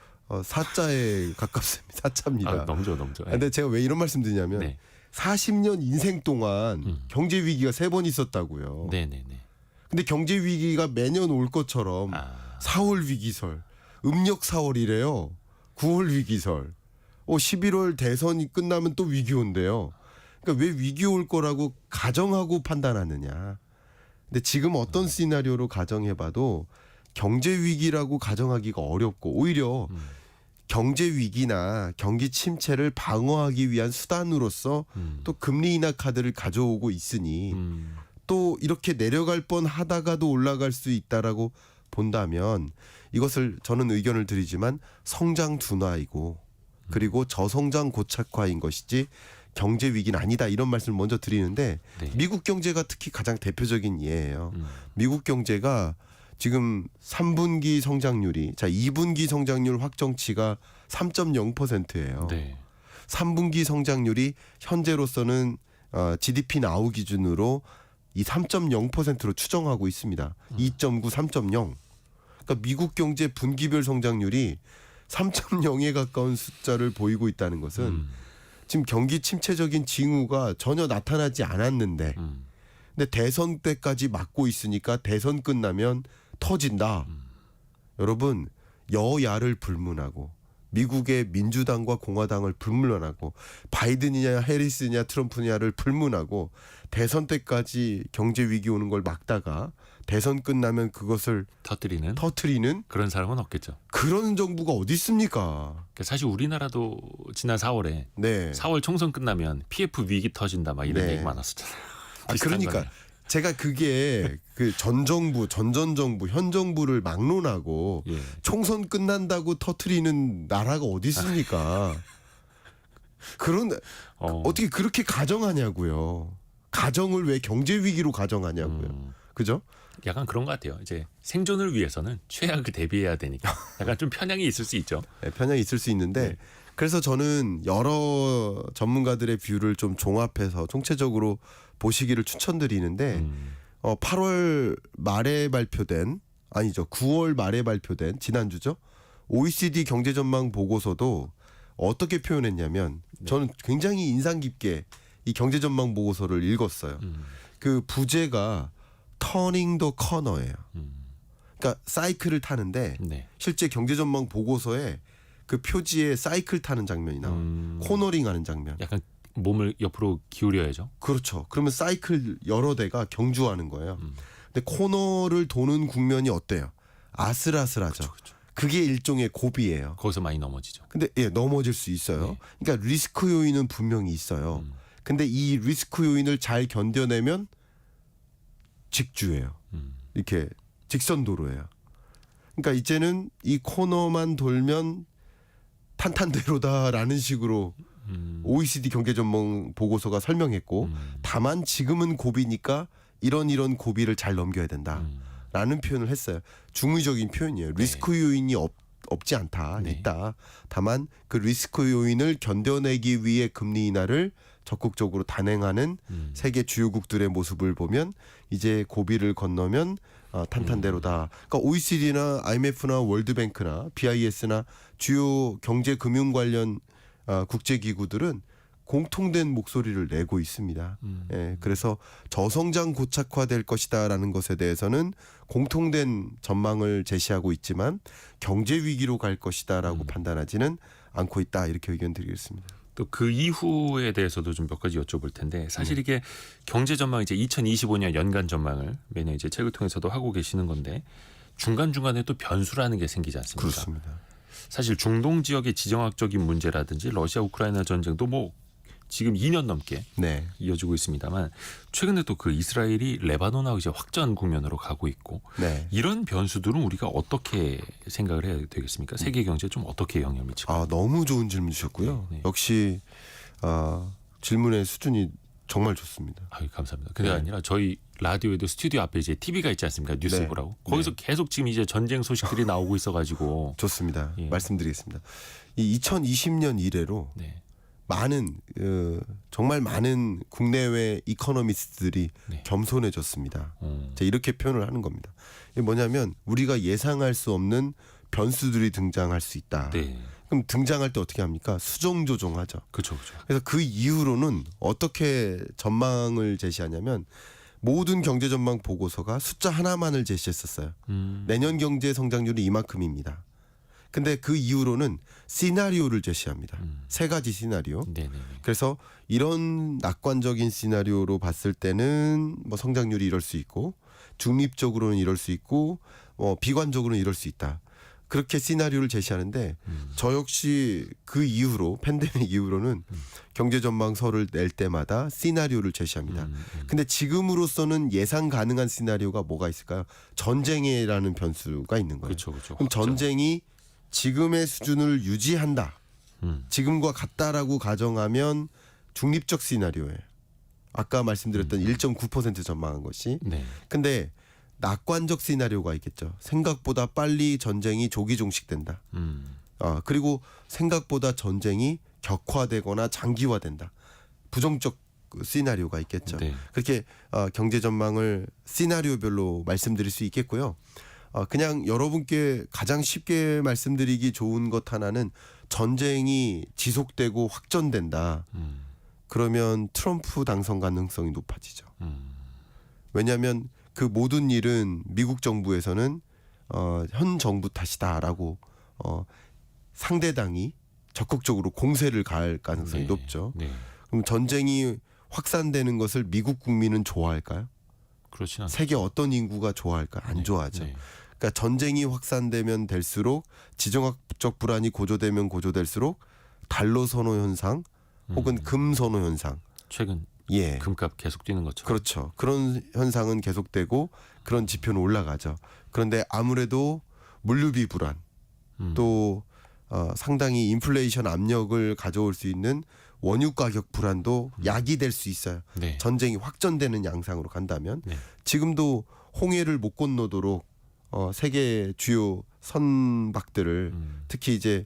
사자에 가깝습니다. 사자입니다. 아, 넘죠. 근데 제가 왜 이런 말씀 드리냐면 네. 40년 인생 동안 경제 위기가 3번 있었다고요. 네네네. 근데 경제 위기가 매년 올 것처럼 4월 위기설, 음력 4월이래요. 9월 위기설. 11월 대선이 끝나면 또 위기 온대요. 그러니까 왜 위기 올 거라고 가정하고 판단하느냐. 근데 지금 어떤 시나리오로 가정해봐도 경제 위기라고 가정하기가 어렵고 오히려 경제 위기나 경기 침체를 방어하기 위한 수단으로서 또 금리 인하 카드를 가져오고 있으니 또 이렇게 내려갈 뻔 하다가도 올라갈 수 있다라고 본다면 이것을 저는 의견을 드리지만 성장 둔화이고 그리고 저성장 고착화인 것이지 경제 위기는 아니다 이런 말씀을 먼저 드리는데 네. 미국 경제가 특히 가장 대표적인 예예요. 미국 경제가 지금 3분기 성장률이 2분기 성장률 확정치가 3.0%예요. 네. 3분기 성장률이 현재로서는 GDP 나우 기준으로 이 3.0%로 추정하고 있습니다. 2.9, 3.0. 그러니까 미국 경제 분기별 성장률이 3.0에 가까운 숫자를 보이고 있다는 것은 지금 경기 침체적인 징후가 전혀 나타나지 않았는데 근데 대선 때까지 막고 있으니까 대선 끝나면 터진다. 여러분 여야를 불문하고 미국의 민주당과 공화당을 불문하고 바이든이냐 해리스냐 트럼프냐를 불문하고 대선 때까지 경제 위기 오는 걸 막다가 대선 끝나면 그것을 터뜨리는 그런 사람은 없겠죠. 그런 정부가 어디 있습니까? 그러니까 사실 우리나라도 지난 4월에 네. 4월 총선 끝나면 PF 위기 터진다 막 이런 네. 얘기 많았었잖아요. 그러니까 거네요. 제가 그게 그 전 정부, 전 정부, 현 정부를 막론하고 예. 총선 끝난다고 터트리는 나라가 어디 있습니까? 그런 어떻게 그렇게 가정하냐고요. 가정을 왜 경제 위기로 가정하냐고요. 그죠? 약간 그런 것 같아요. 이제 생존을 위해서는 최악을 대비해야 되니까 약간 좀 편향이 있을 수 있죠. 네, 편향이 있을 수 있는데 네. 그래서 저는 여러 전문가들의 뷰를 좀 종합해서 총체적으로 보시기를 추천드리는데 8월 말에 발표된 9월 말에 발표된 지난주죠. OECD 경제 전망 보고서도 어떻게 표현했냐면 저는 굉장히 인상 깊게 이 경제 전망 보고서를 읽었어요. 그 부제가 터닝 더 커너예요. 그러니까 사이클을 타는데 네. 실제 경제 전망 보고서에 그 표지에 사이클 타는 장면이 나와요. 코너링 하는 장면. 약간 몸을 옆으로 기울여야죠. 그렇죠. 그러면 사이클 여러 대가 경주하는 거예요. 근데 코너를 도는 국면이 어때요? 아슬아슬하죠. 그렇죠. 그게 일종의 고비예요. 거기서 많이 넘어지죠. 근데 넘어질 수 있어요. 네. 그러니까 리스크 요인은 분명히 있어요. 근데 이 리스크 요인을 잘 견뎌내면 직주예요. 이렇게 직선 도로예요. 그러니까 이제는 이 코너만 돌면 탄탄대로다라는 식으로 OECD 경제 전망 보고서가 설명했고 다만 지금은 고비니까 이런 고비를 잘 넘겨야 된다라는 표현을 했어요. 중의적인 표현이에요. 리스크 요인이 없지 않다. 네. 있다. 다만 그 리스크 요인을 견뎌내기 위해 금리 인하를 적극적으로 단행하는 세계 주요국들의 모습을 보면 이제 고비를 건너면 탄탄대로다. 그러니까 OECD나 IMF나 월드뱅크나 BIS나 주요 경제 금융 관련 국제기구들은 공통된 목소리를 내고 있습니다. 예, 그래서 저성장 고착화될 것이다라는 것에 대해서는 공통된 전망을 제시하고 있지만 경제 위기로 갈 것이다라고 판단하지는 않고 있다 이렇게 의견 드리겠습니다. 또 그 이후에 대해서도 좀 몇 가지 여쭤볼 텐데 사실 이게 경제 전망 이제 2025년 연간 전망을 매년 이제 책을 통해서도 하고 계시는 건데 중간 중간에 또 변수라는 게 생기지 않습니까? 그렇습니다. 사실 중동 지역의 지정학적인 문제라든지 러시아 우크라이나 전쟁도 뭐 지금 2년 넘게 네. 이어지고 있습니다만 최근에 또 그 이스라엘이 레바논하고 이제 확전 국면으로 가고 있고 네. 이런 변수들은 우리가 어떻게 생각을 해야 되겠습니까? 세계 경제에 좀 어떻게 영향을 미치고? 너무 좋은 질문 주셨고요. 네, 네. 역시 질문의 수준이 정말 좋습니다. 아유, 감사합니다. 그게 네. 아니라 저희 라디오에도 스튜디오 앞에 이제 TV가 있지 않습니까? 뉴스 네. 보라고. 거기서 네. 계속 지금 이제 전쟁 소식들이 나오고 있어가지고. 좋습니다. 예. 말씀드리겠습니다. 이 2020년 이래로 네. 많은 정말 많은 국내외 이코노미스트들이 네. 겸손해졌습니다. 제가 이렇게 표현을 하는 겁니다. 이게 뭐냐면 우리가 예상할 수 없는 변수들이 등장할 수 있다. 네. 그럼 등장할 때 어떻게 합니까? 수정 조정하죠. 그렇죠, 그렇죠. 그래서 그 이후로는 어떻게 전망을 제시하냐면 모든 경제 전망 보고서가 숫자 하나만을 제시했었어요. 내년 경제 성장률이 이만큼입니다. 근데 그 이후로는 시나리오를 제시합니다. 세 가지 시나리오. 네네. 그래서 이런 낙관적인 시나리오로 봤을 때는 뭐 성장률이 이럴 수 있고 중립적으로는 이럴 수 있고 비관적으로는 이럴 수 있다. 그렇게 시나리오를 제시하는데 저 역시 그 이후로 팬데믹 이후로는 경제 전망서를 낼 때마다 시나리오를 제시합니다. 근데 지금으로서는 예상 가능한 시나리오가 뭐가 있을까요? 전쟁이라는 변수가 있는 거예요. 그렇죠, 그렇죠. 그럼 전쟁이 지금의 수준을 유지한다. 지금과 같다라고 가정하면 중립적 시나리오예요. 아까 말씀드렸던 1.9% 전망한 것이. 네. 근데 낙관적 시나리오가 있겠죠. 생각보다 빨리 전쟁이 조기 종식된다. 그리고 생각보다 전쟁이 격화되거나 장기화된다. 부정적 시나리오가 있겠죠. 네. 그렇게 경제 전망을 시나리오별로 말씀드릴 수 있겠고요. 그냥 여러분께 가장 쉽게 말씀드리기 좋은 것 하나는 전쟁이 지속되고 확전된다. 그러면 트럼프 당선 가능성이 높아지죠. 왜냐하면 그 모든 일은 미국 정부에서는 현 정부 탓이다라고 상대당이 적극적으로 공세를 가할 가능성이 네. 높죠. 네. 그럼 전쟁이 확산되는 것을 미국 국민은 좋아할까요? 그렇진 않죠. 세계 어떤 인구가 좋아할까요? 안 네. 좋아하죠. 네. 그러니까 전쟁이 확산되면 될수록 지정학적 불안이 고조되면 고조될수록 달러 선호 현상 혹은 금 선호 현상. 최근 예. 금값 계속 뛰는 것처럼. 그렇죠. 그런 현상은 계속되고 그런 지표는 올라가죠. 그런데 아무래도 물류비 불안 또 상당히 인플레이션 압력을 가져올 수 있는 원유 가격 불안도 야기될 수 있어요. 네. 전쟁이 확전되는 양상으로 간다면 네. 지금도 홍해를 못 건너도록 세계 주요 선박들을 특히 이제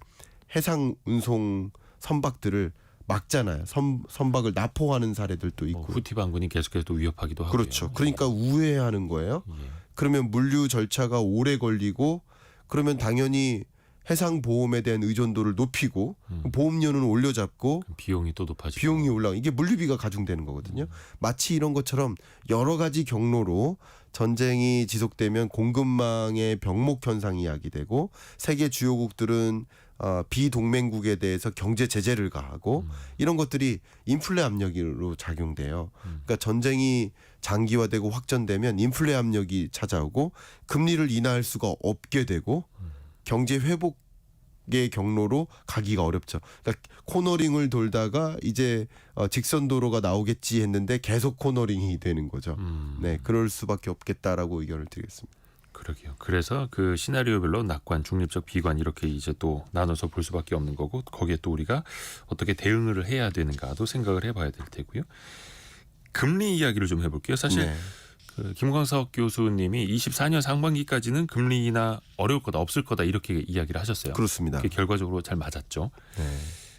해상 운송 선박들을 막잖아요. 선박을 납포하는 사례들도 있고. 후티 반군이 계속해서 또 위협하기도 하고요. 그렇죠. 그러니까 우회하는 거예요. 예. 그러면 물류 절차가 오래 걸리고 그러면 당연히 해상 보험에 대한 의존도를 높이고 보험료는 올려잡고 그럼 비용이 또 높아지고. 비용이 올라가. 이게 물류비가 가중되는 거거든요. 마치 이런 것처럼 여러 가지 경로로 전쟁이 지속되면 공급망의 병목 현상이 야기되고 세계 주요국들은 비동맹국에 대해서 경제 제재를 가하고 이런 것들이 인플레 압력으로 작용돼요. 그러니까 전쟁이 장기화되고 확전되면 인플레 압력이 찾아오고 금리를 인하할 수가 없게 되고 경제 회복의 경로로 가기가 어렵죠. 그러니까 코너링을 돌다가 이제 직선 도로가 나오겠지 했는데 계속 코너링이 되는 거죠. 네, 그럴 수밖에 없겠다라고 의견을 드리겠습니다. 그러게요. 그래서 그 시나리오별로 낙관, 중립적, 비관 이렇게 이제 또 나눠서 볼 수밖에 없는 거고 거기에 또 우리가 어떻게 대응을 해야 되는가도 생각을 해봐야 될 테고요. 금리 이야기를 좀 해볼게요. 사실 네. 그 김광석 교수님이 24년 상반기까지는 금리 인하 어려울 거다, 없을 거다 이렇게 이야기를 하셨어요. 그렇습니다. 그게 결과적으로 잘 맞았죠. 네.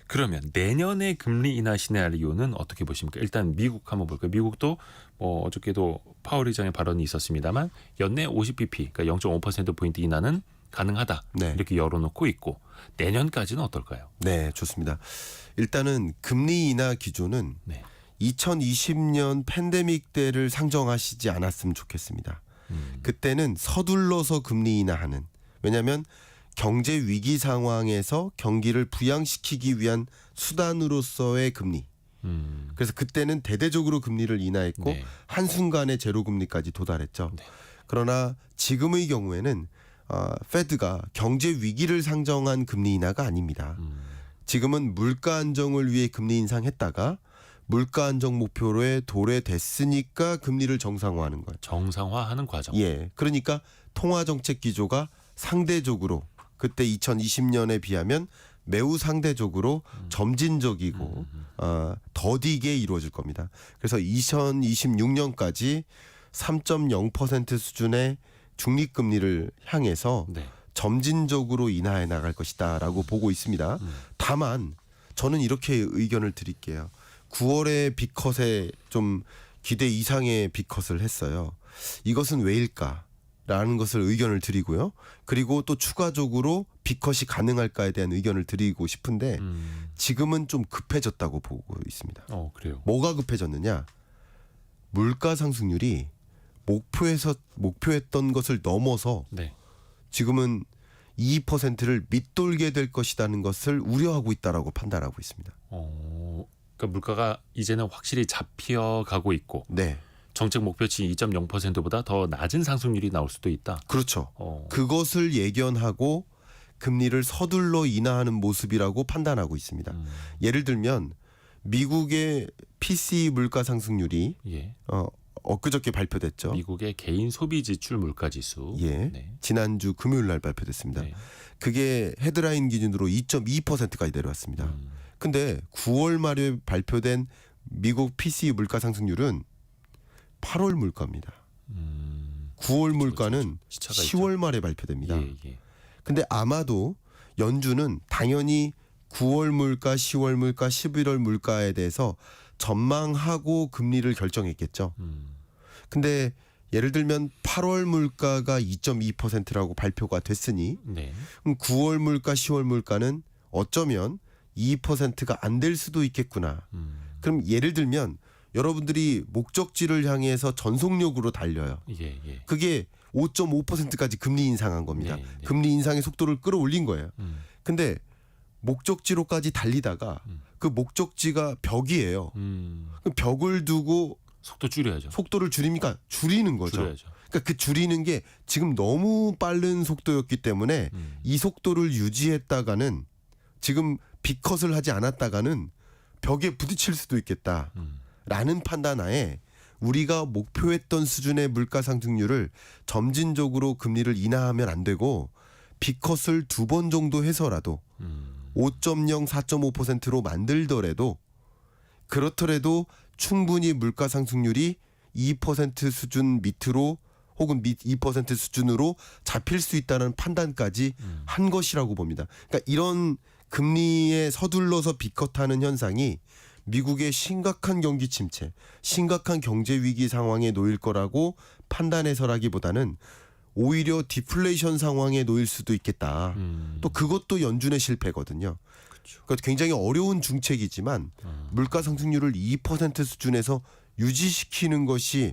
그러면 내년에 금리 인하 시나리오는 어떻게 보십니까? 일단 미국 한번 볼까요? 미국도 뭐 어저께도 파월 의장의 발언이 있었습니다만 연내 50bp, 그러니까 0.5%포인트 인하는 가능하다. 네. 이렇게 열어놓고 있고 내년까지는 어떨까요? 네, 좋습니다. 일단은 금리 인하 기조는 네. 2020년 팬데믹 때를 상정하시지 않았으면 좋겠습니다. 그때는 서둘러서 금리 인하하는, 왜냐하면 경제 위기 상황에서 경기를 부양시키기 위한 수단으로서의 금리. 그래서 그때는 대대적으로 금리를 인하했고 네. 한순간에 제로 금리까지 도달했죠. 네. 그러나 지금의 경우에는 페드가 경제 위기를 상정한 금리 인하가 아닙니다. 지금은 물가 안정을 위해 금리 인상했다가 물가 안정 목표로에 도래됐으니까 금리를 정상화하는 거예요. 정상화하는 과정. 예, 그러니까 통화 정책 기조가 상대적으로 그때 2020년에 비하면 매우 상대적으로 점진적이고 더디게 이루어질 겁니다. 그래서 2026년까지 3.0% 수준의 중립금리를 향해서 네. 점진적으로 인하해 나갈 것이다라고 보고 있습니다. 다만 저는 이렇게 의견을 드릴게요. 9월에 빅컷에 좀 기대 이상의 빅컷을 했어요. 이것은 왜일까라는 것을 의견을 드리고요. 그리고 또 추가적으로 빅컷이 가능할까에 대한 의견을 드리고 싶은데 지금은 좀 급해졌다고 보고 있습니다. 그래요. 뭐가 급해졌느냐? 물가 상승률이 목표했던 것을 넘어서 네. 지금은 2%를 밑돌게 될 것이라는 것을 우려하고 있다라고 판단하고 있습니다. 그러니까 물가가 이제는 확실히 잡혀가고 있고 네, 정책 목표치 2.0%보다 더 낮은 상승률이 나올 수도 있다. 그렇죠. 어. 그것을 예견하고 금리를 서둘러 인하하는 모습이라고 판단하고 있습니다. 예를 들면 미국의 PCE 물가 상승률이 예. 엊그저께 발표됐죠. 미국의 개인 소비 지출 물가 지수. 예, 네. 지난주 금요일 날 발표됐습니다. 네. 그게 헤드라인 기준으로 2.2%까지 내려왔습니다. 근데 9월 말에 발표된 미국 PCE 물가 상승률은 8월 물가입니다. 9월 물가는 시차가 10월 말에 발표됩니다. 예, 예. 근데 아마도 연준은 당연히 9월 물가, 10월 물가, 11월 물가에 대해서 전망하고 금리를 결정했겠죠. 근데 예를 들면 8월 물가가 2.2%라고 발표가 됐으니 네. 그럼 9월 물가, 10월 물가는 어쩌면 2%가 안 될 수도 있겠구나. 그럼 예를 들면 여러분들이 목적지를 향해서 전속력으로 달려요. 예, 예. 그게 5.5%까지 금리 인상한 겁니다. 네, 네. 금리 인상의 속도를 끌어올린 거예요. 근데 목적지로까지 달리다가 그 목적지가 벽이에요. 그 벽을 두고 속도 줄여야죠. 속도를 줄입니까? 줄이는 거죠. 줄여야죠. 그러니까 그 줄이는 게 지금 너무 빠른 속도였기 때문에 이 속도를 유지했다가는 지금 빅컷을 하지 않았다가는 벽에 부딪힐 수도 있겠다라는 판단하에 우리가 목표했던 수준의 물가 상승률을 점진적으로 금리를 인하하면 안 되고 빅컷을 2번 정도 해서라도 5.0, 4.5%로 만들더라도 그렇더라도 충분히 물가 상승률이 2% 수준 밑으로 혹은 2% 수준으로 잡힐 수 있다는 판단까지 한 것이라고 봅니다. 그러니까 이런 금리에 서둘러서 빅컷하는 현상이 미국의 심각한 경기 침체, 심각한 경제 위기 상황에 놓일 거라고 판단해서라기보다는 오히려 디플레이션 상황에 놓일 수도 있겠다. 또 그것도 연준의 실패거든요. 그러니까 굉장히 어려운 중책이지만 물가 상승률을 2% 수준에서 유지시키는 것이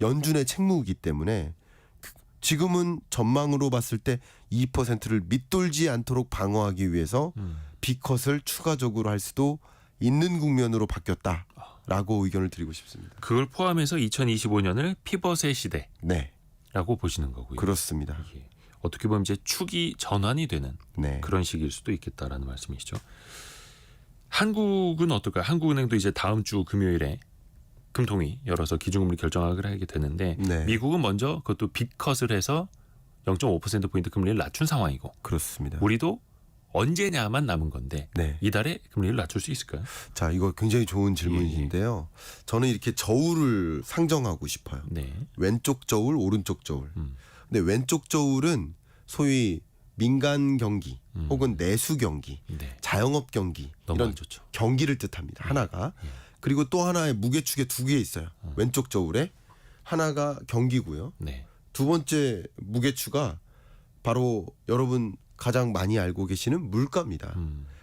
연준의 책무이기 때문에 지금은 전망으로 봤을 때 2%를 밑돌지 않도록 방어하기 위해서 빅컷을 추가적으로 할 수도 있는 국면으로 바뀌었다라고 의견을 드리고 싶습니다. 그걸 포함해서 2025년을 피벗의 시대라고 네, 보시는 거고요. 그렇습니다. 예. 어떻게 보면 이제 축이 전환이 되는 네, 그런 시기일 수도 있겠다라는 말씀이시죠. 한국은 어떨까요? 한국은행도 이제 다음 주 금요일에 금통위 열어서 기준금리 결정하기로 하게 되는데 네. 미국은 먼저 그것도 빅컷을 해서 0.5%포인트 금리를 낮춘 상황이고 그렇습니다. 우리도 언제냐만 남은 건데 네. 이달에 금리를 낮출 수 있을까요? 자, 이거 굉장히 좋은 질문인데요. 저는 이렇게 저울을 상정하고 싶어요. 네. 왼쪽 저울, 오른쪽 저울. 근데 왼쪽 저울은 소위 민간 경기 혹은 내수 경기, 네. 자영업 경기 너무 이런 안 좋죠. 경기를 뜻합니다. 하나가. 그리고 또 하나의 무게축에 두 개 있어요. 왼쪽 저울에 하나가 경기고요. 네. 두 번째 무게추가 바로 여러분 가장 많이 알고 계시는 물가입니다.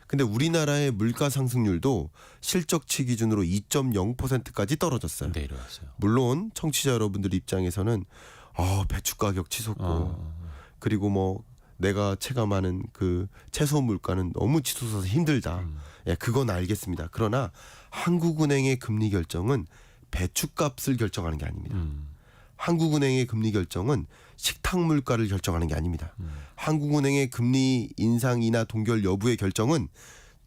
근데 우리나라의 물가 상승률도 실적치 기준으로 2.0%까지 떨어졌어요. 내려왔어요. 물론 청취자 여러분들 입장에서는 배추 가격 치솟고 그리고 뭐 내가 체감하는 그 채소 물가는 너무 치솟아서 힘들다. 예, 그건 알겠습니다. 그러나 한국은행의 금리 결정은 배추값을 결정하는 게 아닙니다. 한국은행의 금리 결정은 식탁 물가를 결정하는 게 아닙니다. 한국은행의 금리 인상 인하 동결 여부의 결정은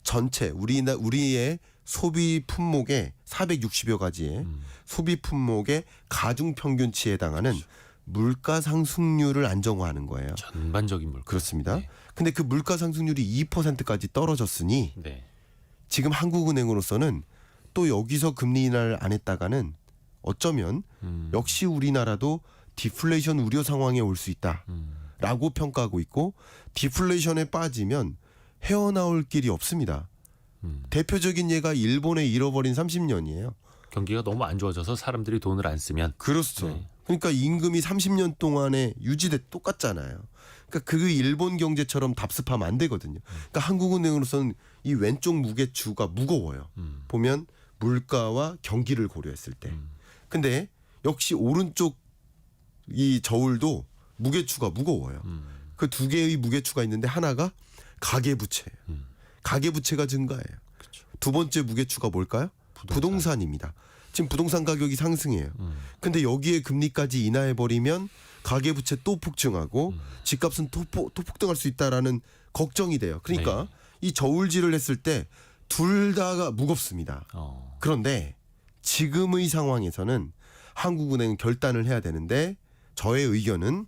전체 우리의 소비 품목의 460여 가지의 소비 품목의 가중 평균치에 해당하는 물가 상승률을 안정화하는 거예요. 전반적인 물가. 그렇습니다. 네. 근데 그 물가 상승률이 2%까지 떨어졌으니 네. 지금 한국은행으로서는 또 여기서 금리 인하를 안 했다가는 어쩌면 역시 우리나라도 디플레이션 우려 상황에 올 수 있다라고 평가하고 있고 디플레이션에 빠지면 헤어나올 길이 없습니다. 대표적인 예가 일본의 잃어버린 30년이에요. 경기가 너무 안 좋아져서 사람들이 돈을 안 쓰면 그렇죠. 네. 그러니까 임금이 30년 동안에 똑같잖아요. 그러니까 그 일본 경제처럼 답습하면 안 되거든요. 그러니까 한국은행으로서는 이 왼쪽 무게추가 무거워요. 보면 물가와 경기를 고려했을 때. 근데 역시 오른쪽 이 저울도 무게추가 무거워요. 그 두 개의 무게추가 있는데 하나가 가계부채예요. 가계부채가 증가해요. 그렇죠. 두 번째 무게추가 뭘까요? 부동산입니다. 지금 부동산 가격이 상승해요. 근데 여기에 금리까지 인하해버리면 가계부채 또 폭증하고 집값은 또 폭등할 수 있다라는 걱정이 돼요. 그러니까 이 저울질을 했을 때 둘 다가 무겁습니다. 그런데 지금의 상황에서는 한국은행은 결단을 해야 되는데 저의 의견은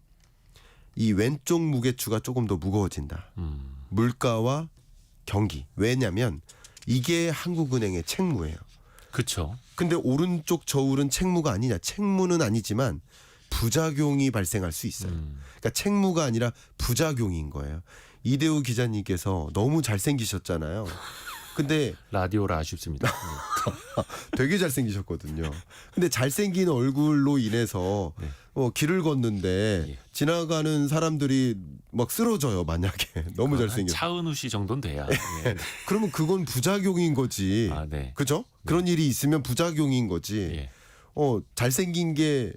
이 왼쪽 무게추가 조금 더 무거워진다. 물가와 경기. 왜냐하면 이게 한국은행의 책무예요. 그렇죠. 근데 오른쪽 저울은 책무가 아니냐. 책무는 아니지만 부작용이 발생할 수 있어요. 그러니까 책무가 아니라 부작용인 거예요. 이대호 기자님께서 너무 잘생기셨잖아요. 근데 라디오라 아쉽습니다. 되게 잘생기셨거든요. 근데 잘생긴 얼굴로 인해서 네. 길을 걷는데 예. 지나가는 사람들이 막 쓰러져요. 만약에 너무 잘생겨. 차은우 씨 정도는 돼야. 예. 그러면 그건 부작용인 거지. 아, 네. 그죠? 그런 일이 있으면 부작용인 거지. 예. 잘생긴 게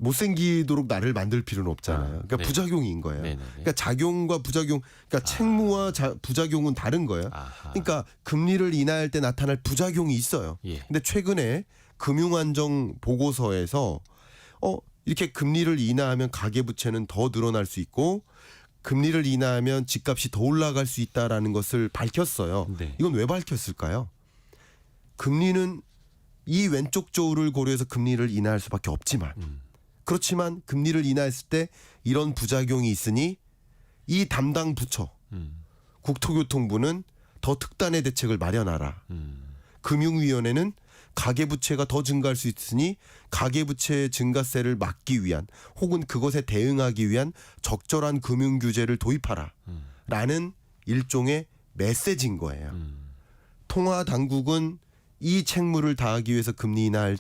못생기도록 나를 만들 필요는 없잖아요. 그러니까 네. 부작용인 거예요. 네네네. 그러니까 작용과 부작용, 그러니까 책무와 부작용은 다른 거예요. 아하. 그러니까 금리를 인하할 때 나타날 부작용이 있어요. 예. 근데 최근에 금융안정 보고서에서 이렇게 금리를 인하하면 가계부채는 더 늘어날 수 있고 금리를 인하하면 집값이 더 올라갈 수 있다라는 것을 밝혔어요. 네. 이건 왜 밝혔을까요? 금리는 이 왼쪽 저울을 고려해서 금리를 인하할 수밖에 없지만 그렇지만 금리를 인하했을 때 이런 부작용이 있으니 이 담당 부처 국토교통부는 더 특단의 대책을 마련하라. 금융위원회는 가계부채가 더 증가할 수 있으니 가계부채 증가세를 막기 위한 혹은 그것에 대응하기 위한 적절한 금융규제를 도입하라. 라는 일종의 메시지인 거예요. 통화당국은 이 책무를 다하기 위해서 금리 인하할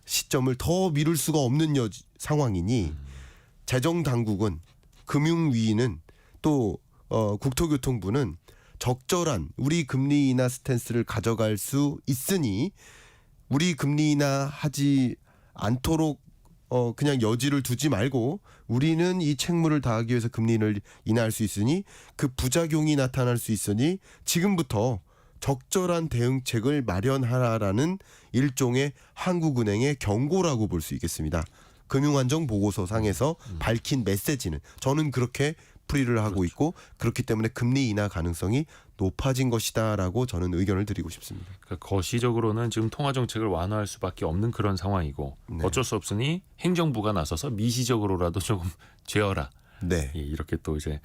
시점을 더 미룰 수가 없는 상황이니 재정당국은 금융위는 또 국토교통부는 적절한 우리 금리 인하 스탠스를 가져갈 수 있으니 우리 금리 인하하지 않도록 그냥 여지를 두지 말고 우리는 이 책무를 다하기 위해서 금리를 인하할 수 있으니 그 부작용이 나타날 수 있으니 지금부터 적절한 대응책을 마련하라라는 일종의 한국은행의 경고라고 볼 수 있겠습니다. 금융안정 보고서 상에서 밝힌 메시지는 저는 그렇게 풀이를 하고 있고 그렇기 때문에 금리 인하 가능성이 높아진 것이다라고 저는 의견을 드리고 싶습니다. 그러니까 거시적으로는 지금 통화 정책을 완화할 수밖에 없는 그런 상황이고 네. 어쩔 수 없으니 행정부가 나서서 미시적으로라도 조금 죄어라. 네. 예, 이렇게 또 이제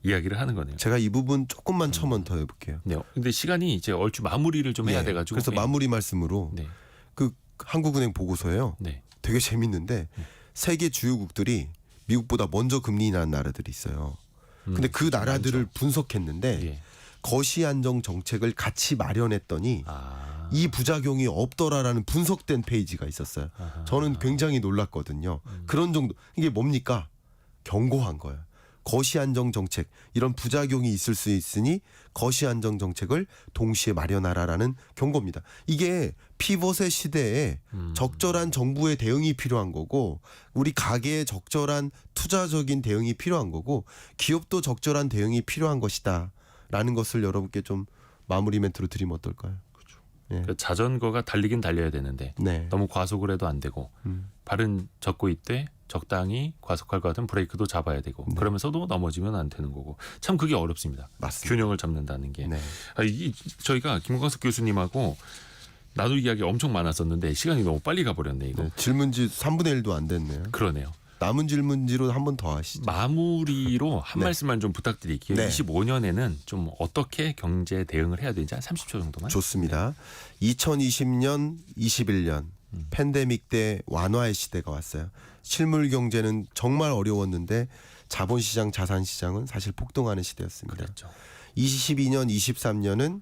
이야기를 하는 거네요. 제가 이 부분 조금만 첨언 더 해볼게요. 네. 근데 시간이 이제 얼추 마무리를 좀 해야 네. 돼가지고. 그래서 예. 마무리 말씀으로 네. 그 한국은행 보고서예요. 네. 되게 재밌는데 세계 주요국들이 미국보다 먼저 금리 인하한 나라들이 있어요. 근데 그 나라들을 분석했는데 예. 거시안정 정책을 같이 마련했더니 이 부작용이 없더라라는 분석된 페이지가 있었어요. 저는 굉장히 놀랐거든요. 그런 정도. 이게 뭡니까? 경고한 거예요. 거시안정 정책, 이런 부작용이 있을 수 있으니 거시안정 정책을 동시에 마련하라라는 경고입니다. 이게 피벗의 시대에 적절한 정부의 대응이 필요한 거고, 우리 가계에 적절한 투자적인 대응이 필요한 거고, 기업도 적절한 대응이 필요한 것이다 라는 것을 여러분께 좀 마무리 멘트로 드리면 어떨까요? 예. 그 자전거가 달리긴 달려야 되는데 네. 너무 과속을 해도 안 되고 발은 젓고 있되 적당히 과속할 것 같은 브레이크도 잡아야 되고 그러면서도 넘어지면 안 되는 거고 참 그게 어렵습니다. 맞습니다. 균형을 잡는다는 게. 네. 저희가 김광석 교수님하고 나눌 이야기 엄청 많았었는데 시간이 너무 빨리 가버렸네 이거. 네. 질문지 3분의 1도 안 됐네요. 그러네요. 남은 질문지로 한 번 더 하시죠. 마무리로 한 네. 말씀만 좀 부탁드릴게요. 네. 25년에는 좀 어떻게 경제 대응을 해야 되는지 한 30초 정도만. 좋습니다. 2020년, 21년 팬데믹 때 완화의 시대가 왔어요. 실물 경제는 정말 어려웠는데 자본시장, 자산시장은 사실 폭등하는 시대였습니다. 그랬죠. 22년, 23년은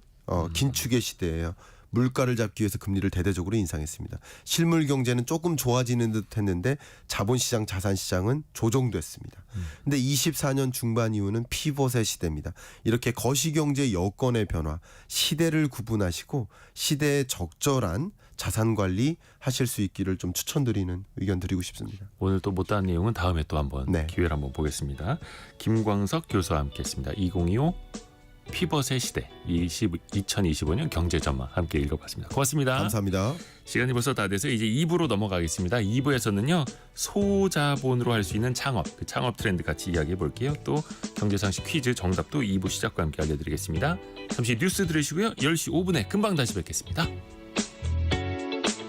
긴축의 시대예요. 물가를 잡기 위해서 금리를 대대적으로 인상했습니다. 실물 경제는 조금 좋아지는 듯 했는데 자본시장, 자산시장은 조정됐습니다. 근데 24년 중반 이후는 피벗의 시대입니다. 이렇게 거시경제 여건의 변화, 시대를 구분하시고 시대에 적절한 자산 관리 하실 수 있기를 좀 추천드리는 의견 드리고 싶습니다. 오늘 또 못다한 내용은 다음에 또 한번 네. 기회를 한번 보겠습니다. 김광석 교수와 함께했습니다. 2025 피벗의 시대 2025년 경제 전망 함께 읽어봤습니다. 고맙습니다. 감사합니다. 시간이 벌써 다 돼서 이제 2부로 넘어가겠습니다. 2부에서는요 소자본으로 할 수 있는 창업, 그 창업 트렌드 같이 이야기해 볼게요. 또 경제상식 퀴즈 정답도 2부 시작과 함께 알려드리겠습니다. 잠시 뉴스 들으시고요. 10시 5분에 금방 다시 뵙겠습니다.